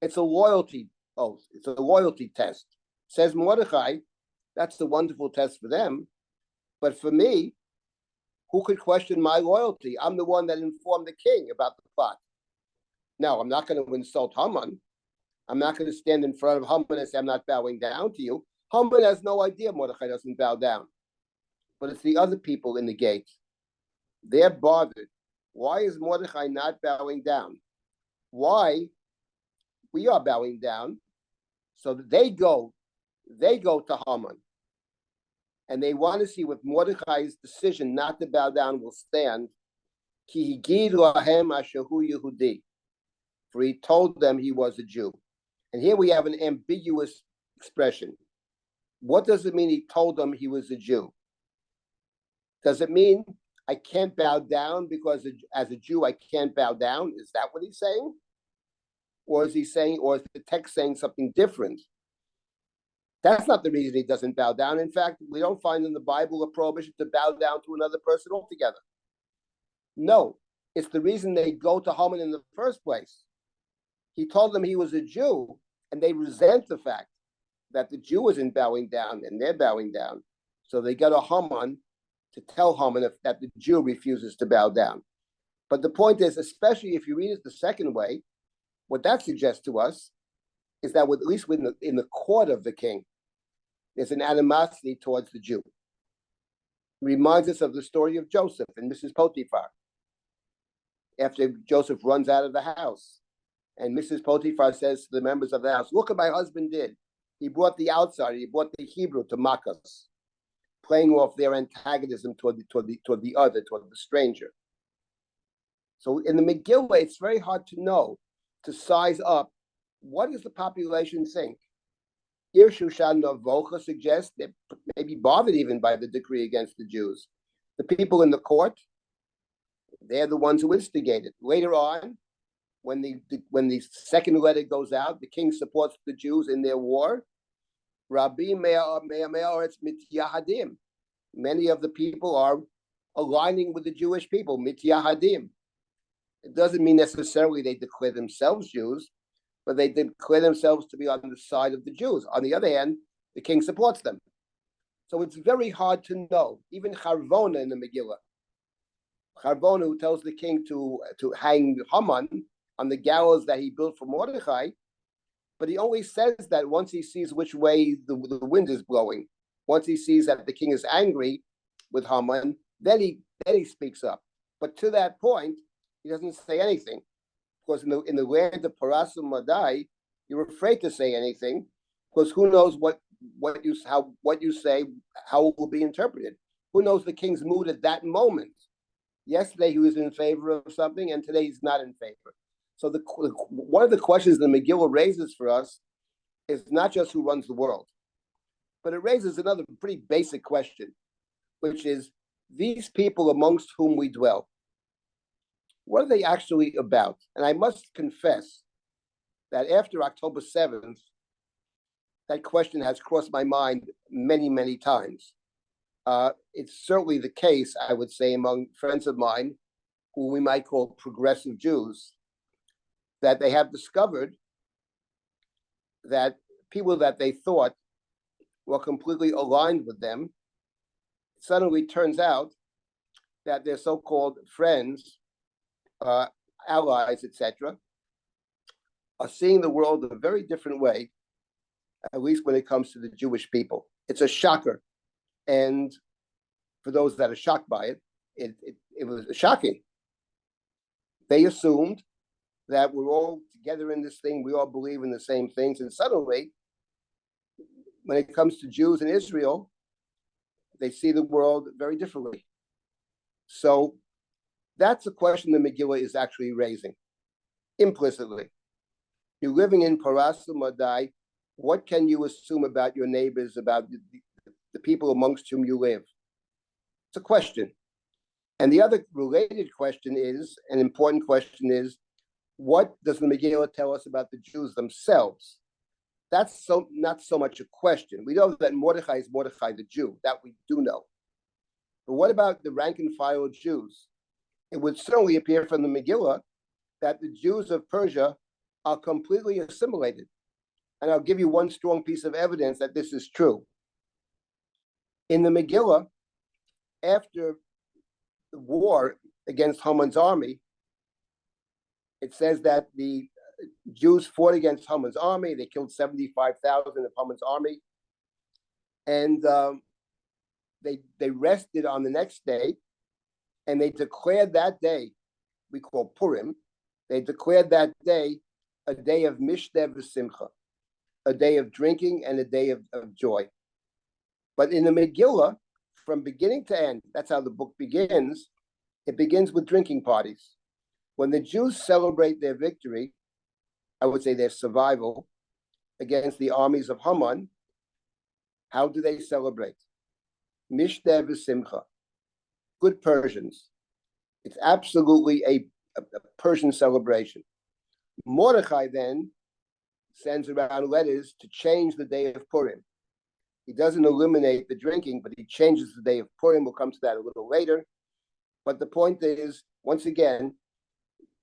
It's a loyalty oath. It's a loyalty test. Says Mordechai, that's the wonderful test for them. But for me, who could question my loyalty? I'm the one that informed the king about the plot. Now, I'm not going to insult Haman. I'm not going to stand in front of Haman and say, I'm not bowing down to you. Haman has no idea Mordechai doesn't bow down. But it's the other people in the gate. They're bothered. Why is Mordechai not bowing down? why we are bowing down. So they go to Haman, and they want to see what Mordechai's decision not to bow down will stand. Ki higid lahem asher hu Yehudi, for he told them he was a Jew. And here we have an ambiguous expression. What does it mean he told them he was a Jew? Does it mean I can't bow down because as a Jew I can't bow down? Is that what he's saying? Or is the text saying something different? That's not the reason he doesn't bow down. In fact, we don't find in the Bible a prohibition to bow down to another person altogether. No, it's the reason they go to Haman in the first place. He told them he was a Jew, and they resent the fact that the Jew isn't bowing down, and they're bowing down. So they go to Haman to tell Haman that the Jew refuses to bow down. But the point is, especially if you read it the second way, what that suggests to us is that at least in the court of the king, there's an animosity towards the Jew. It reminds us of the story of Joseph and Mrs. Potiphar. After Joseph runs out of the house, and Mrs. Potiphar says to the members of the house, look what my husband did. He brought the outsider, he brought the Hebrew to mock us, playing off their antagonism toward the stranger. So in the Megillah, it's very hard to know, to size up, what does the population think? Here, Shushan Volcha suggests that may be bothered even by the decree against the Jews. The people in the court, they're the ones who instigated. Later on, when the second letter goes out, the king supports the Jews in their war. Rabbi Me'aretz Mityahadim. Many of the people are aligning with the Jewish people, Mityahadim. It doesn't mean necessarily they declare themselves Jews, but they declare themselves to be on the side of the Jews. On the other hand, the king supports them. So it's very hard to know. Even Charvona in the Megillah, Charvona, who tells the king to hang Haman on the gallows that he built for Mordechai, but he only says that once he sees which way the wind is blowing. Once he sees that the king is angry with Haman, then he speaks up. But to that point, he doesn't say anything. Because in the land of Parasum Madai, you're afraid to say anything, because who knows what you say, how it will be interpreted. Who knows the king's mood at that moment? Yesterday he was in favor of something, and today he's not in favor. So one of the questions the Megillah raises for us is not just who runs the world, but it raises another pretty basic question, which is these people amongst whom we dwell. What are they actually about? And I must confess that after October 7th, that question has crossed my mind many, many times. It's certainly the case, I would say, among friends of mine, who we might call progressive Jews, that they have discovered that people that they thought were completely aligned with them, suddenly turns out that their so-called friends, allies, etc., are seeing the world a very different way, at least when it comes to the Jewish people. It's a shocker. And for those that are shocked by it, it was shocking. They assumed that we're all together in this thing, we all believe in the same things, and suddenly, when it comes to Jews in Israel, they see the world very differently. So that's a question the Megillah is actually raising, implicitly. You're living in Parasum Madai, what can you assume about your neighbors, about the people amongst whom you live? It's a question. And the other related question is, an important question is, what does the Megillah tell us about the Jews themselves? That's not so much a question. We know that Mordechai is Mordechai the Jew, that we do know. But what about the rank and file Jews? It would certainly appear from the Megillah that the Jews of Persia are completely assimilated. And I'll give you one strong piece of evidence that this is true. In the Megillah, after the war against Haman's army, it says that the Jews fought against Haman's army. They killed 75,000 of Haman's army. And they rested on the next day, and they declared that day, we call Purim, They declared that day a day of Mishteh v'Simcha, a day of drinking and a day of joy. But in the Megillah, from beginning to end, that's how the book begins. It begins with drinking parties. When the Jews celebrate their victory, I would say their survival against the armies of Haman, how do they celebrate? Mishteh v'Simcha, good Persians. It's absolutely a Persian celebration. Mordechai then sends around letters to change the day of Purim. He doesn't eliminate the drinking, but he changes the day of Purim. We'll come to that a little later. But the point is, once again,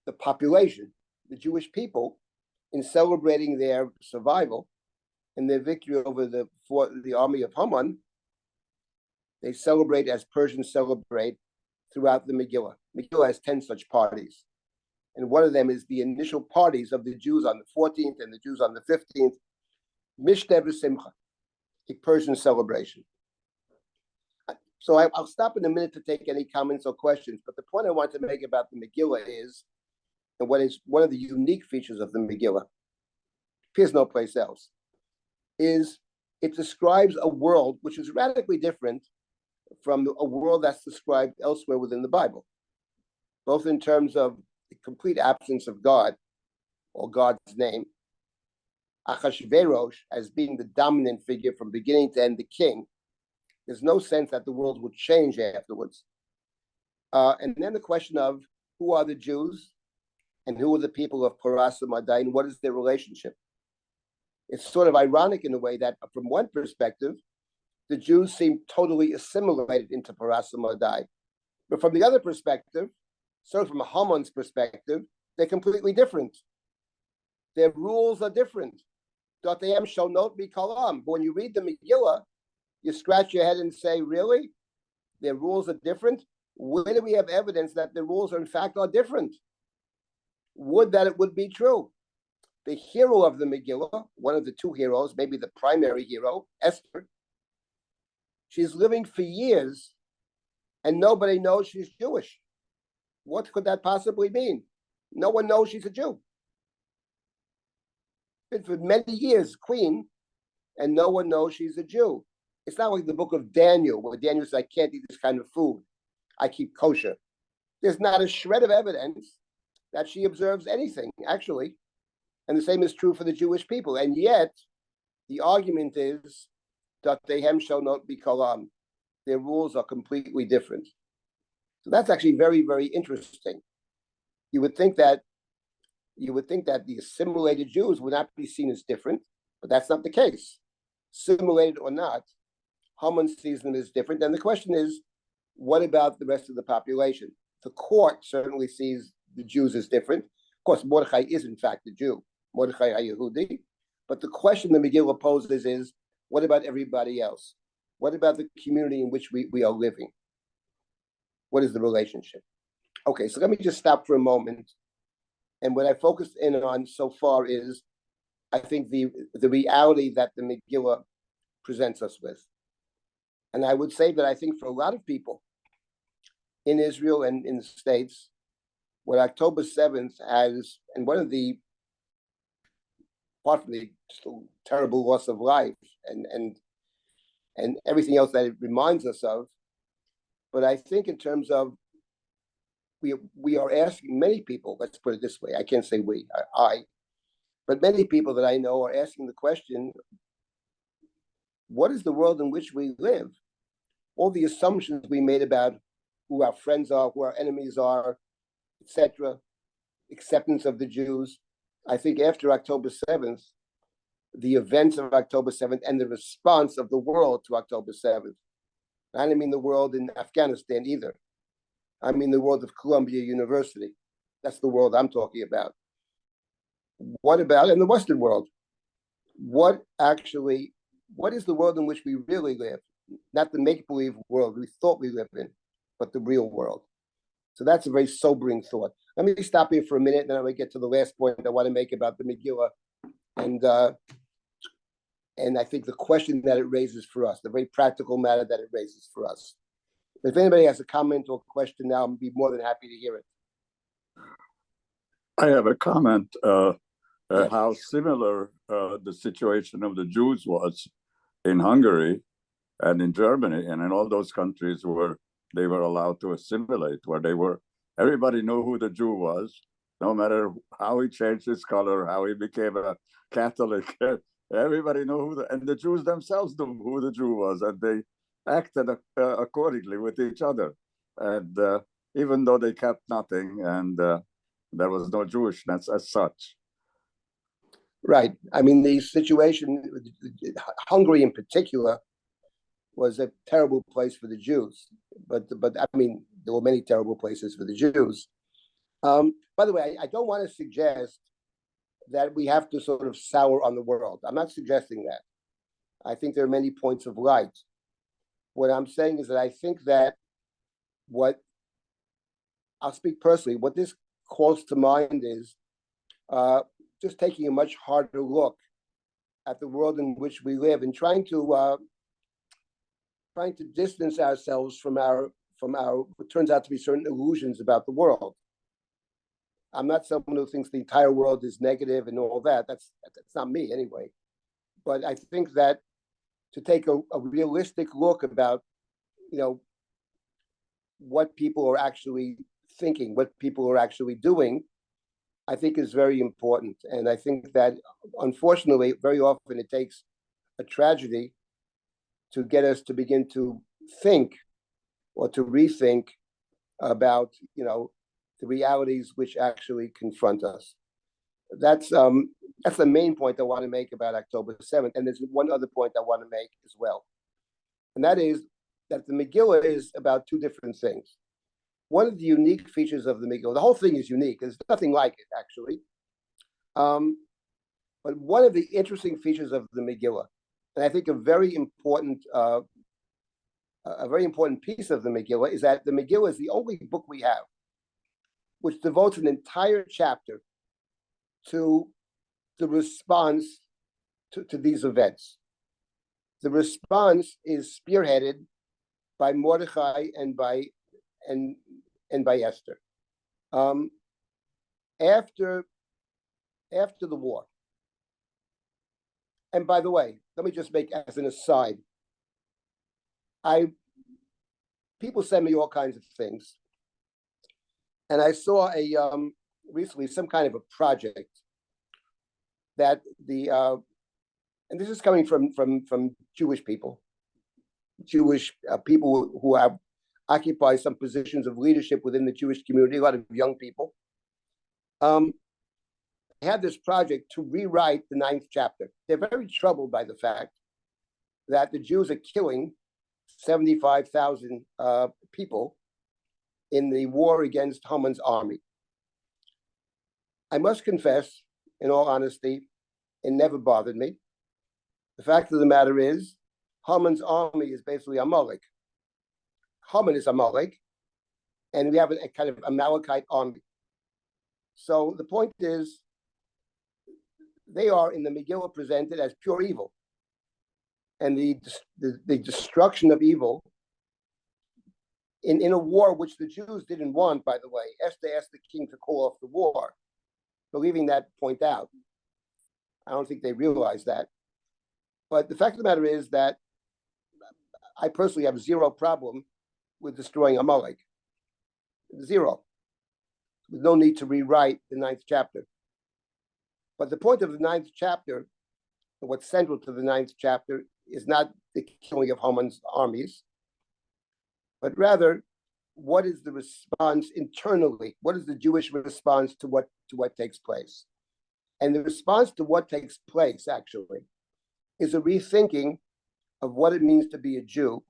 the population, the Jewish people, in celebrating their survival and their victory over the army of Haman, they celebrate as Persians celebrate throughout the Megillah. Megillah has 10 such parties. And one of them is the initial parties of the Jews on the 14th and the Jews on the 15th, Mishteh v'Simcha, a Persian celebration. So I'll stop in a minute to take any comments or questions, but the point I want to make about the Megillah is, and what is one of the unique features of the Megillah, appears no place else, is it describes a world which is radically different from a world that's described elsewhere within the Bible, both in terms of the complete absence of God or God's name, Achashverosh as being the dominant figure from beginning to end, the king. There's no sense that the world would change afterwards. And then the question of who are the Jews and who are the people of Paras Madai and what is their relationship? It's sort of ironic in a way that from one perspective, the Jews seem totally assimilated into Paras Madai. But from the other perspective, sort of from Haman's perspective, they're completely different. Their rules are different. Dotayem shall not be kalam. But when you read the Megillah, you scratch your head and say, really? Their rules are different? Where do we have evidence that the rules are in fact are different? Would that it would be true. The hero of the Megillah, one of the two heroes, maybe the primary hero, Esther, she's living for years and nobody knows she's Jewish. What could that possibly mean? No one knows she's a Jew. Been for many years queen, and no one knows she's a Jew. It's not like the book of Daniel, where Daniel says, I can't eat this kind of food. I keep kosher. There's not a shred of evidence that she observes anything, actually. And the same is true for the Jewish people. And yet, the argument is that they shall not be kalam. Their rules are completely different. So that's actually very, very interesting. You would think that the assimilated Jews would not be seen as different, but that's not the case. Assimilated or not, Haman sees them as different. And the question is, what about the rest of the population? The court certainly sees the Jews as different. Of course, Mordechai is in fact a Jew, Mordechai HaYehudi. But the question the Megillah poses is, what about everybody else? What about the community in which we are living? What is the relationship? Okay, so let me just stop for a moment. And what I focused in on so far is, I think, the reality that the Megillah presents us with. And I would say that I think for a lot of people in Israel and in the States, what October 7th has, and one of the, apart from the terrible loss of life and everything else that it reminds us of, but I think in terms of we are asking many people, let's put it this way, I can't say we, but many people that I know are asking the question, what is the world in which we live? All the assumptions we made about who our friends are, who our enemies are, etc., acceptance of the Jews. I think after October 7th, the events of October 7th and the response of the world to October 7th. I don't mean the world in Afghanistan either. I mean the world of Columbia University. That's the world I'm talking about. What about in the Western world? What is the world in which we really live? Not the make-believe world we thought we lived in, but the real world. So that's a very sobering thought. Let me stop here for a minute, and then I will get to the last point I want to make about the Megillah, and I think the question that it raises for us, the very practical matter that it raises for us. If anybody has a comment or question now, I'd be more than happy to hear it. I have a comment. Yes. How similar the situation of the Jews was in Hungary and in Germany and in all those countries where they were allowed to assimilate, where everybody knew who the Jew was, no matter how he changed his color, how he became a Catholic. Everybody knew and the Jews themselves knew who the Jew was, and they acted accordingly with each other. And even though they kept nothing, and there was no Jewishness as such. Right. I mean, the situation, Hungary in particular, was a terrible place for the Jews. But I mean, there were many terrible places for the Jews. By the way, I don't want to suggest that we have to sort of sour on the world. I'm not suggesting that. I think there are many points of light. What I'm saying is that I think that I'll speak personally, what this calls to mind is just taking a much harder look at the world in which we live and trying to distance ourselves from what turns out to be certain illusions about the world. I'm not someone who thinks the entire world is negative and all that. That's not me anyway. But I think that to take a realistic look about, what people are actually thinking, what people are actually doing, I think is very important. And I think that, unfortunately, very often it takes a tragedy to get us to begin to think or to rethink about, the realities which actually confront us. That's the main point I want to make about October 7th. And there's one other point I want to make as well. And that is that the Megillah is about two different things. One of the unique features of the Megillah, the whole thing is unique. There's nothing like it, actually. But one of the interesting features of the Megillah, and I think a very important piece of the Megillah, is that the Megillah is the only book we have which devotes an entire chapter to the response to these events. The response is spearheaded by Mordechai and by Esther. After the war. And by the way, let me just make as an aside. People send me all kinds of things. And I saw recently some kind of a project that and this is coming from Jewish people who have occupied some positions of leadership within the Jewish community, a lot of young people. Had this project to rewrite the 9th chapter. They're very troubled by the fact that the Jews are killing 75,000 people in the war against Haman's army. I must confess, in all honesty, it never bothered me. The fact of the matter is, Haman's army is basically Amalek. Haman is Amalek, and we have a kind of Amalekite army. So the point is, they are in the Megillah presented as pure evil. And the destruction of evil in a war which the Jews didn't want, by the way. Esther asked the king to call off the war, leaving that point out. I don't think they realized that. But the fact of the matter is that I personally have zero problem with destroying Amalek. Zero. With no need to rewrite the 9th chapter. But the point of the 9th chapter, and what's central to the 9th chapter, is not the killing of Haman's armies, but rather, what is the response internally? What is the Jewish response to what takes place? And the response to what takes place, actually, is a rethinking of what it means to be a Jew.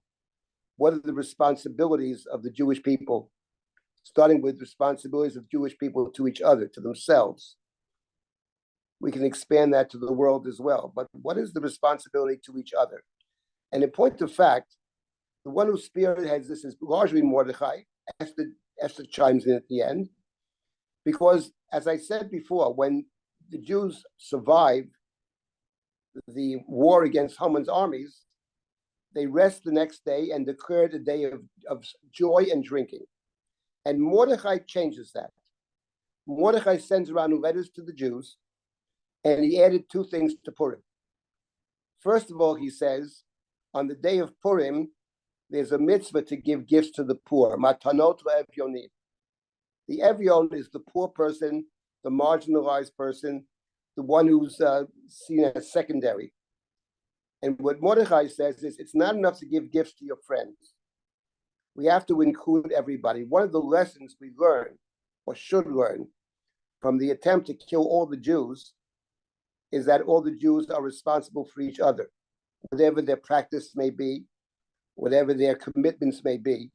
What are the responsibilities of the Jewish people, starting with responsibilities of Jewish people to each other, to themselves. We can expand that to the world as well. But what is the responsibility to each other? And in point of fact, the one who spearheads this is largely Mordechai. Esther chimes in at the end. Because, as I said before, when the Jews survived the war against Haman's armies, they rest the next day and declared a day of joy and drinking. And Mordechai changes that. Mordechai sends around letters to the Jews, and he added two things to Purim. First of all, he says, on the day of Purim, there's a mitzvah to give gifts to the poor. Matanot le'evyonim. The evyon is the poor person, the marginalized person, the one who's seen as secondary. And what Mordechai says is, it's not enough to give gifts to your friends. We have to include everybody. One of the lessons we learn, or should learn, from the attempt to kill all the Jews is that all the Jews are responsible for each other. Whatever their practice may be, whatever their commitments may be,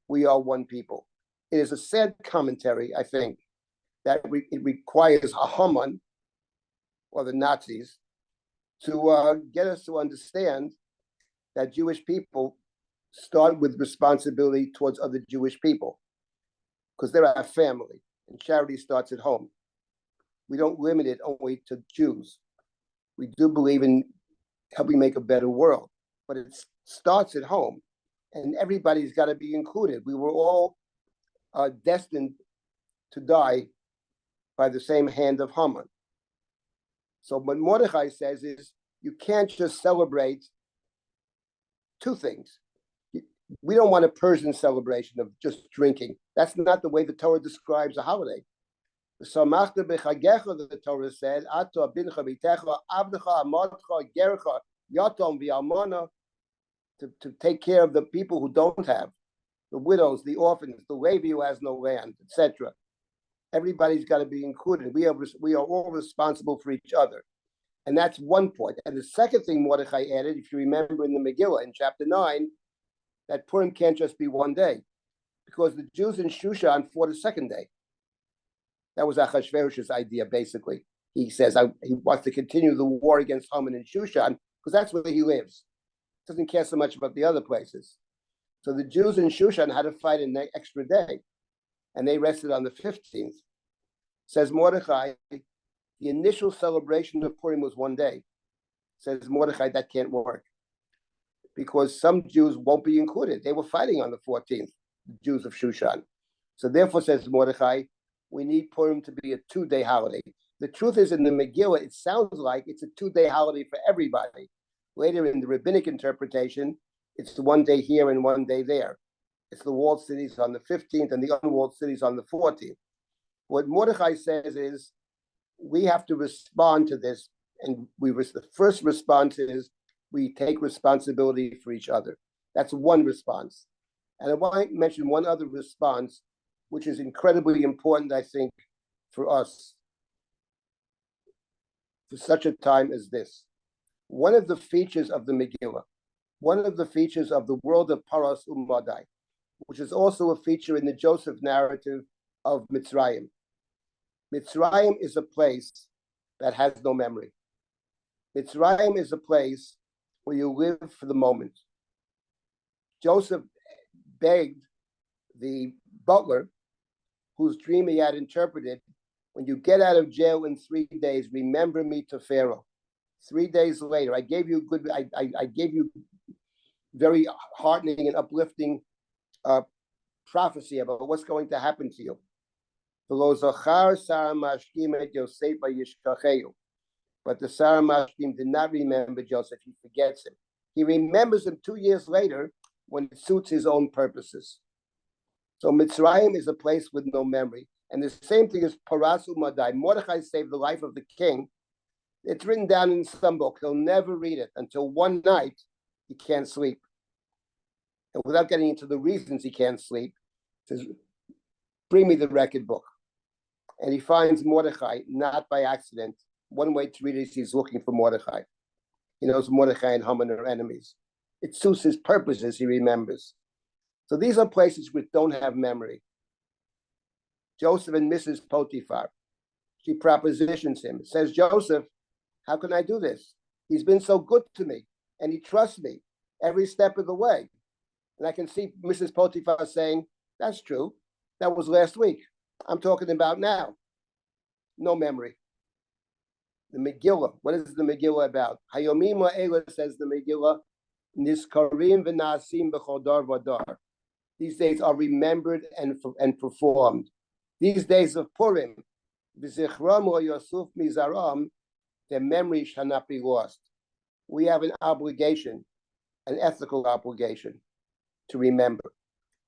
we are one people. It is a sad commentary, I think, that it requires a Haman, or the Nazis, to get us to understand that Jewish people start with responsibility towards other Jewish people, because they're our family, and charity starts at home. We don't limit it only to Jews. We do believe in helping make a better world, but it starts at home, and everybody's got to be included. We were all destined to die by the same hand of Haman. So what Mordechai says is, you can't just celebrate two things. We don't want a Persian celebration of just drinking. That's not the way the Torah describes a holiday. The Torah said, to take care of the people who don't have, the widows, the orphans, the Levi who has no land, etc. Everybody's got to be included. We are all responsible for each other. And that's one point. And the second thing Mordechai added, if you remember in the Megillah, in chapter 9, that Purim can't just be one day, because the Jews in Shushan fought a second day. That was Achashverosh's idea, basically. He says he wants to continue the war against Haman in Shushan, because that's where he lives. Doesn't care so much about the other places. So the Jews in Shushan had to fight an extra day, and they rested on the 15th. Says Mordechai, the initial celebration of Purim was one day. Says Mordechai, that can't work, because some Jews won't be included. They were fighting on the 14th, the Jews of Shushan. So therefore, says Mordechai, we need Purim to be a 2-day holiday. The truth is, in the Megillah, it sounds like it's a 2-day holiday for everybody. Later in the rabbinic interpretation, it's the 1 day here and 1 day there. It's the walled cities on the 15th and the unwalled cities on the 14th. What Mordechai says is, we have to respond to this, and the first response is we take responsibility for each other. That's one response. And I want to mention one other response, which is incredibly important, I think, for us, for such a time as this. One of the features of the Megillah, one of the features of the world of Paras Umadai, which is also a feature in the Joseph narrative of Mitzrayim. Mitzrayim is a place that has no memory. Mitzrayim is a place where you live for the moment. Joseph begged the butler, whose dream he had interpreted, when you get out of jail in 3 days, remember me to Pharaoh. 3 days later, I gave you very heartening and uplifting prophecy about what's going to happen to you. But the Sarah Mashkim did not remember Joseph. He forgets him. He remembers him 2 years later when it suits his own purposes. So Mitzrayim is a place with no memory. And the same thing is Paras Umadai. Mordechai saved the life of the king. It's written down in some book. He'll never read it until one night he can't sleep. And without getting into the reasons he can't sleep, he says, bring me the record book. And he finds Mordechai, not by accident. One way to read it is he's looking for Mordechai. He knows Mordechai and Haman are enemies. It suits his purposes, he remembers. So these are places which don't have memory. Joseph and Mrs. Potiphar, she propositions him, says, Joseph, how can I do this? He's been so good to me, and he trusts me every step of the way. And I can see Mrs. Potiphar saying, that's true. That was last week. I'm talking about now. No memory. The Megillah, what is the Megillah about? Hayomim ha'ela, says the Megillah, Niskarim v'nasim b'chodar v'dar. These days are remembered and performed. These days of Purim, v'zichram or Yosuf mizaram, their memory shall not be lost. We have an obligation, an ethical obligation, to remember.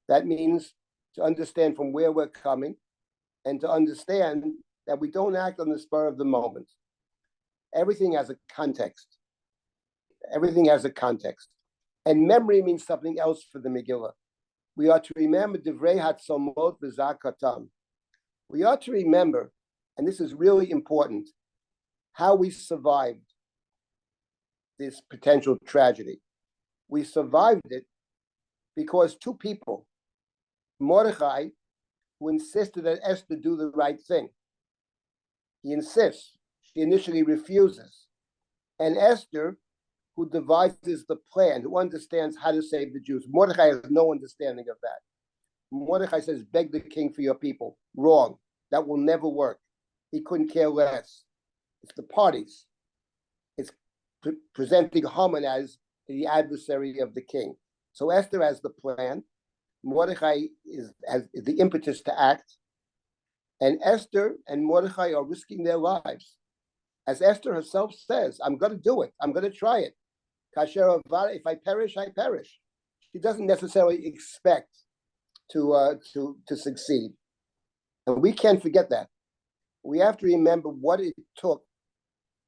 That means to understand from where we're coming and to understand that we don't act on the spur of the moment. Everything has a context. Everything has a context. And memory means something else for the Megillah. We are to remember Divrei Hatzomot v'Zakatam. We are to remember, and this is really important, how we survived this potential tragedy. We survived it because two people, Mordechai, who insisted that Esther do the right thing. He insists. She initially refuses. And Esther, who devises the plan, who understands how to save the Jews. Mordechai has no understanding of that. Mordechai says, beg the king for your people. Wrong. That will never work. He couldn't care less. It's the parties. It's presenting Haman as the adversary of the king. So Esther has the plan. Mordechai has the impetus to act. And Esther and Mordechai are risking their lives. As Esther herself says, I'm going to do it. I'm going to try it. Kasher, if I perish, I perish. She doesn't necessarily expect to succeed. And we can't forget that. We have to remember what it took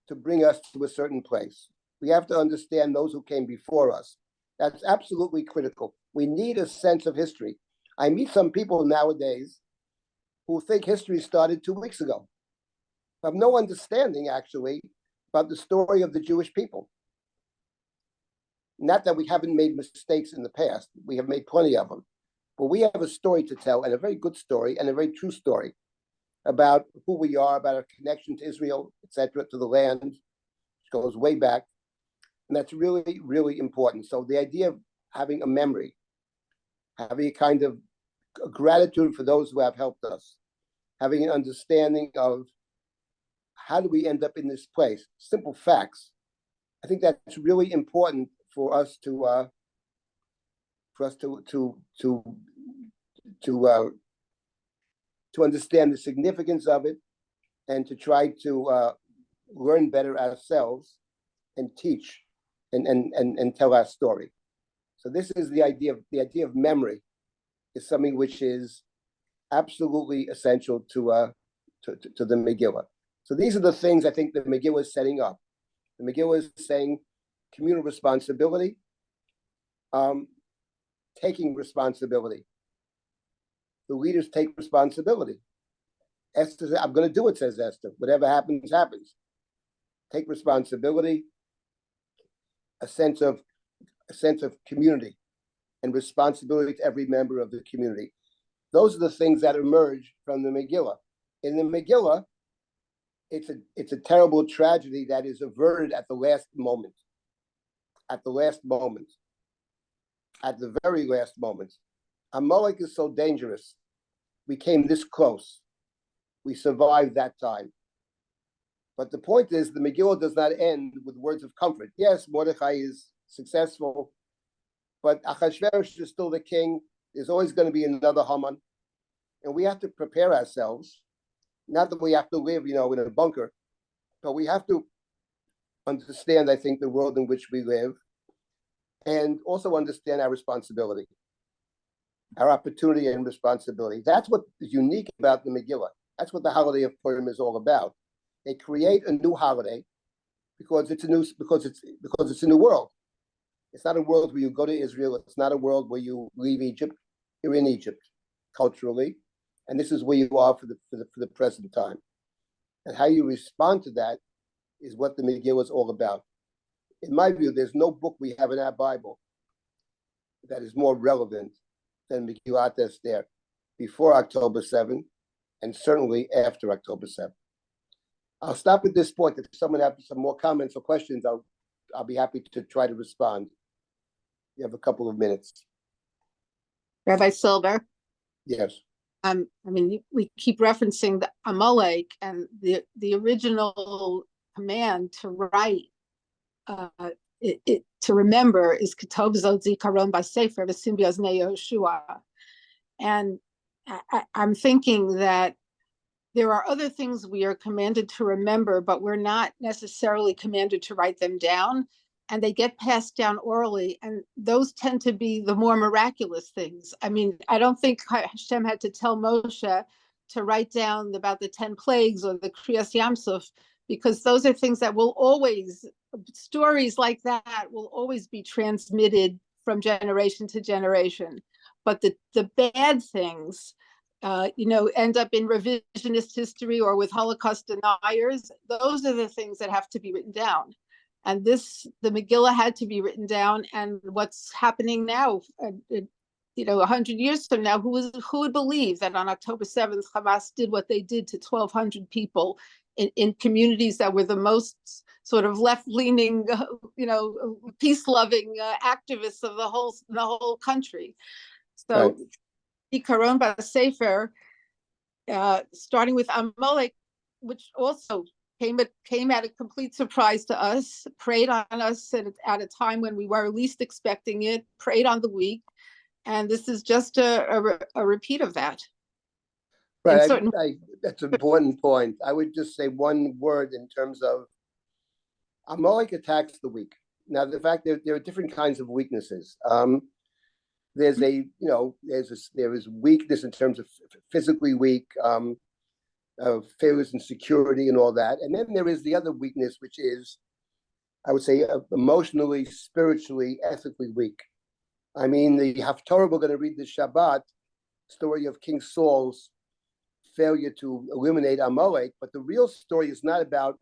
to bring us to a certain place. We have to understand those who came before us. That's absolutely critical. We need a sense of history. I meet some people nowadays who think history started 2 weeks ago. Have no understanding, actually, about the story of the Jewish people. Not that we haven't made mistakes in the past. We have made plenty of them. But we have a story to tell, and a very good story, and a very true story about who we are, about our connection to Israel, etc., to the land, which goes way back. And that's really, really important. So the idea of having a memory, having a kind of gratitude for those who have helped us, having an understanding of how do we end up in this place, simple facts. I think that's really important for us to understand the significance of it and to try to learn better ourselves and teach and tell our story. So this is the idea of memory is something which is absolutely essential to the Megillah. So these are the things I think the Megillah is setting up. The Megillah is saying communal responsibility, taking responsibility. The leaders take responsibility. Esther says, I'm going to do it, says Esther. Whatever happens, happens. Take responsibility, a sense of community and responsibility to every member of the community. Those are the things that emerge from the Megillah. In the Megillah, it's a terrible tragedy that is averted at the last moment. At the last moment. At the very last moment. Amalek is so dangerous. We came this close. We survived that time. But the point is, the Megillah does not end with words of comfort. Yes, Mordechai is successful, but Achashverosh is still the king. There's always going to be another Haman. And we have to prepare ourselves. Not that we have to live, in a bunker, but we have to understand, I think, the world in which we live, and also understand our responsibility, our opportunity and responsibility. That's what is unique about the Megillah. That's what the holiday of Purim is all about. They create a new holiday because it's a new world. It's not a world where you go to Israel. It's not a world where you leave Egypt. You're in Egypt culturally, and this is where you are for the present time. And how you respond to that is what the Megillah is all about. In my view, there's no book we have in our Bible that is more relevant than Megillat Esther before October 7th, and certainly after October 7th. I'll stop at this point. If someone has some more comments or questions, I'll be happy to try to respond. You have a couple of minutes. Rabbi Silber. Yes. We keep referencing the Amalek, and the original command to write, to remember, is Ketov Zot Zikaron B'Sefer V'Sim B'Oznei Yehoshua, and I'm thinking that there are other things we are commanded to remember, but we're not necessarily commanded to write them down. And they get passed down orally. And those tend to be the more miraculous things. I mean, I don't think Hashem had to tell Moshe to write down about the 10 plagues or the Kriyas Yamsuf, because those are things that will always, stories like that will always be transmitted from generation to generation. But the bad things, end up in revisionist history or with Holocaust deniers. Those are the things that have to be written down. And the Megillah had to be written down. And what's happening now, 100 years from now, who would believe that on October 7th, Hamas did what they did to 1,200 people in communities that were the most sort of left-leaning, peace-loving activists of the whole country. So, Ikaron Sefer, starting with Amalek, which also came at a complete surprise to us, preyed on us at a time when we were least expecting it, preyed on the weak, and this is just a repeat of that. Right, that's an important point. I would just say one word in terms of Amalek attacks the weak. Now, the fact that there are different kinds of weaknesses. There is weakness in terms of physically weak, failures in security and all that. And then there is the other weakness, which is, I would say, emotionally, spiritually, ethically weak. I mean, the Haftorah, we're going to read the Shabbat story of King Saul's failure to eliminate Amalek, but the real story is not about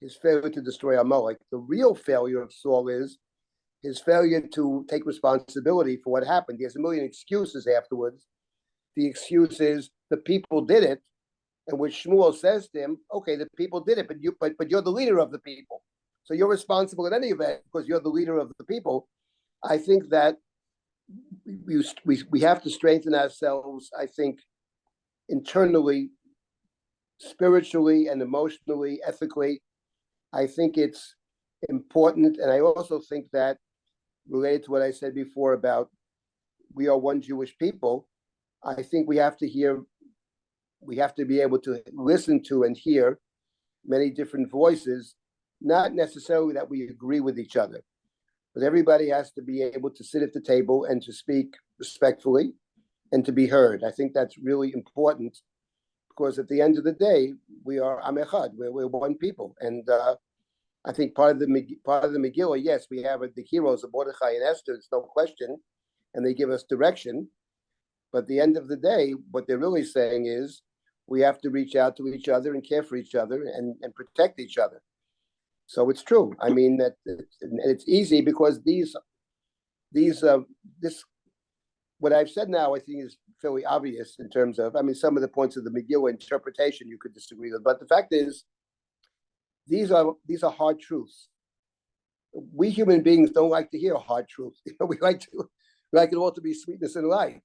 his failure to destroy Amalek. The real failure of Saul is his failure to take responsibility for what happened. He has a million excuses afterwards. The excuse is the people did it, and which Shmuel says to him, okay, the people did it, but you're the leader of the people. So you're responsible in any event because you're the leader of the people. I think that we have to strengthen ourselves, I think, internally, spiritually and emotionally, ethically. I think it's important. And I also think that, related to what I said before about we are one Jewish people, I think we have to be able to listen to and hear many different voices, not necessarily that we agree with each other, but everybody has to be able to sit at the table and to speak respectfully and to be heard. I think that's really important because at the end of the day, we are Am Echad, we're one people. And I think part of the Megillah, yes, we have the heroes of Mordechai and Esther, it's no question, and they give us direction. But at the end of the day, what they're really saying is we have to reach out to each other and care for each other and protect each other. So it's true. I mean, it's easy because what I've said now, I think is fairly obvious in terms of, some of the points of the Megillah interpretation you could disagree with, but the fact is, these are hard truths. We human beings don't like to hear hard truths. We like it all to be sweetness and light.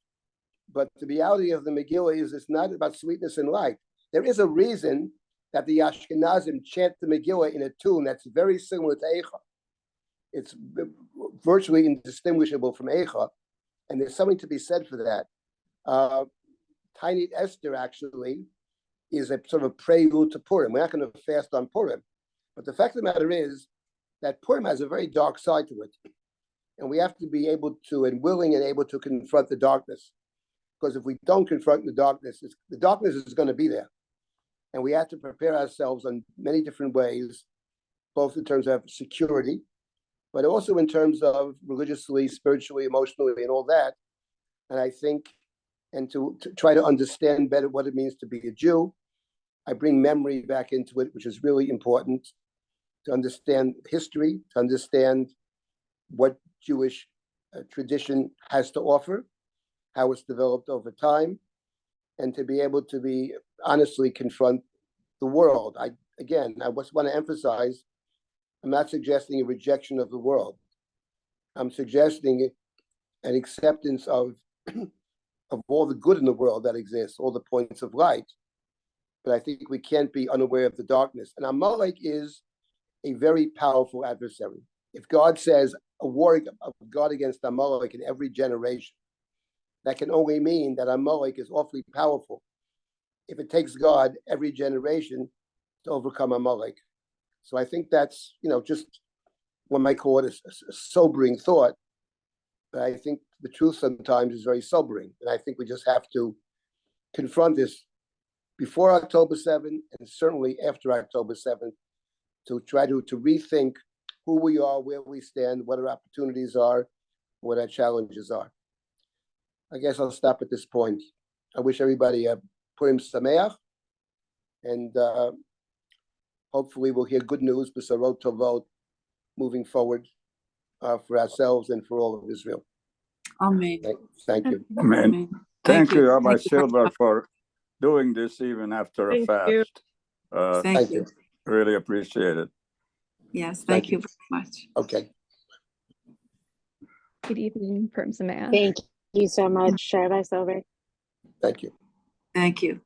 But the reality of the Megillah is it's not about sweetness and light. There is a reason that the Ashkenazim chant the Megillah in a tune that's very similar to Eicha. It's virtually indistinguishable from Eicha, and there's something to be said for that. Tiny Esther actually is a sort of a prelude to Purim. We're not going to fast on Purim, but the fact of the matter is that Purim has a very dark side to it, and we have to be able to and willing and able to confront the darkness. Because if we don't confront the darkness is going to be there. And we have to prepare ourselves in many different ways, both in terms of security, but also in terms of religiously, spiritually, emotionally, and all that. And I think, and to try to understand better what it means to be a Jew, I bring memory back into it, which is really important to understand history, to understand what Jewish tradition has to offer, how it's developed over time, and to be able to be honestly confront the world. I just want to emphasize, I'm not suggesting a rejection of the world. I'm suggesting an acceptance of all the good in the world that exists, all the points of light. But I think we can't be unaware of the darkness. And Amalek is a very powerful adversary. If God says a war of God against Amalek in every generation, that can only mean that Amalek is awfully powerful. If it takes God every generation to overcome Amalek. So I think that's, just one might call it a sobering thought. But I think the truth sometimes is very sobering. And I think we just have to confront this before October 7th and certainly after October 7th to try to rethink who we are, where we stand, what our opportunities are, what our challenges are. I guess I'll stop at this point. I wish everybody a Purim Sameach, and hopefully we'll hear good news, B'sarot Tovot, moving forward for ourselves and for all of Israel. Amen. Thank you. Amen. Amen. Thank you, Rabbi Thank you very Silber, much. for doing this even after a Thank you. fast. Thank Thank you. you. Really appreciate it. Yes, Thank thank you. you very much. Okay. Good evening, Purim Sameach. Thank you so much, Rabbi Silber. Thank you. Thank you.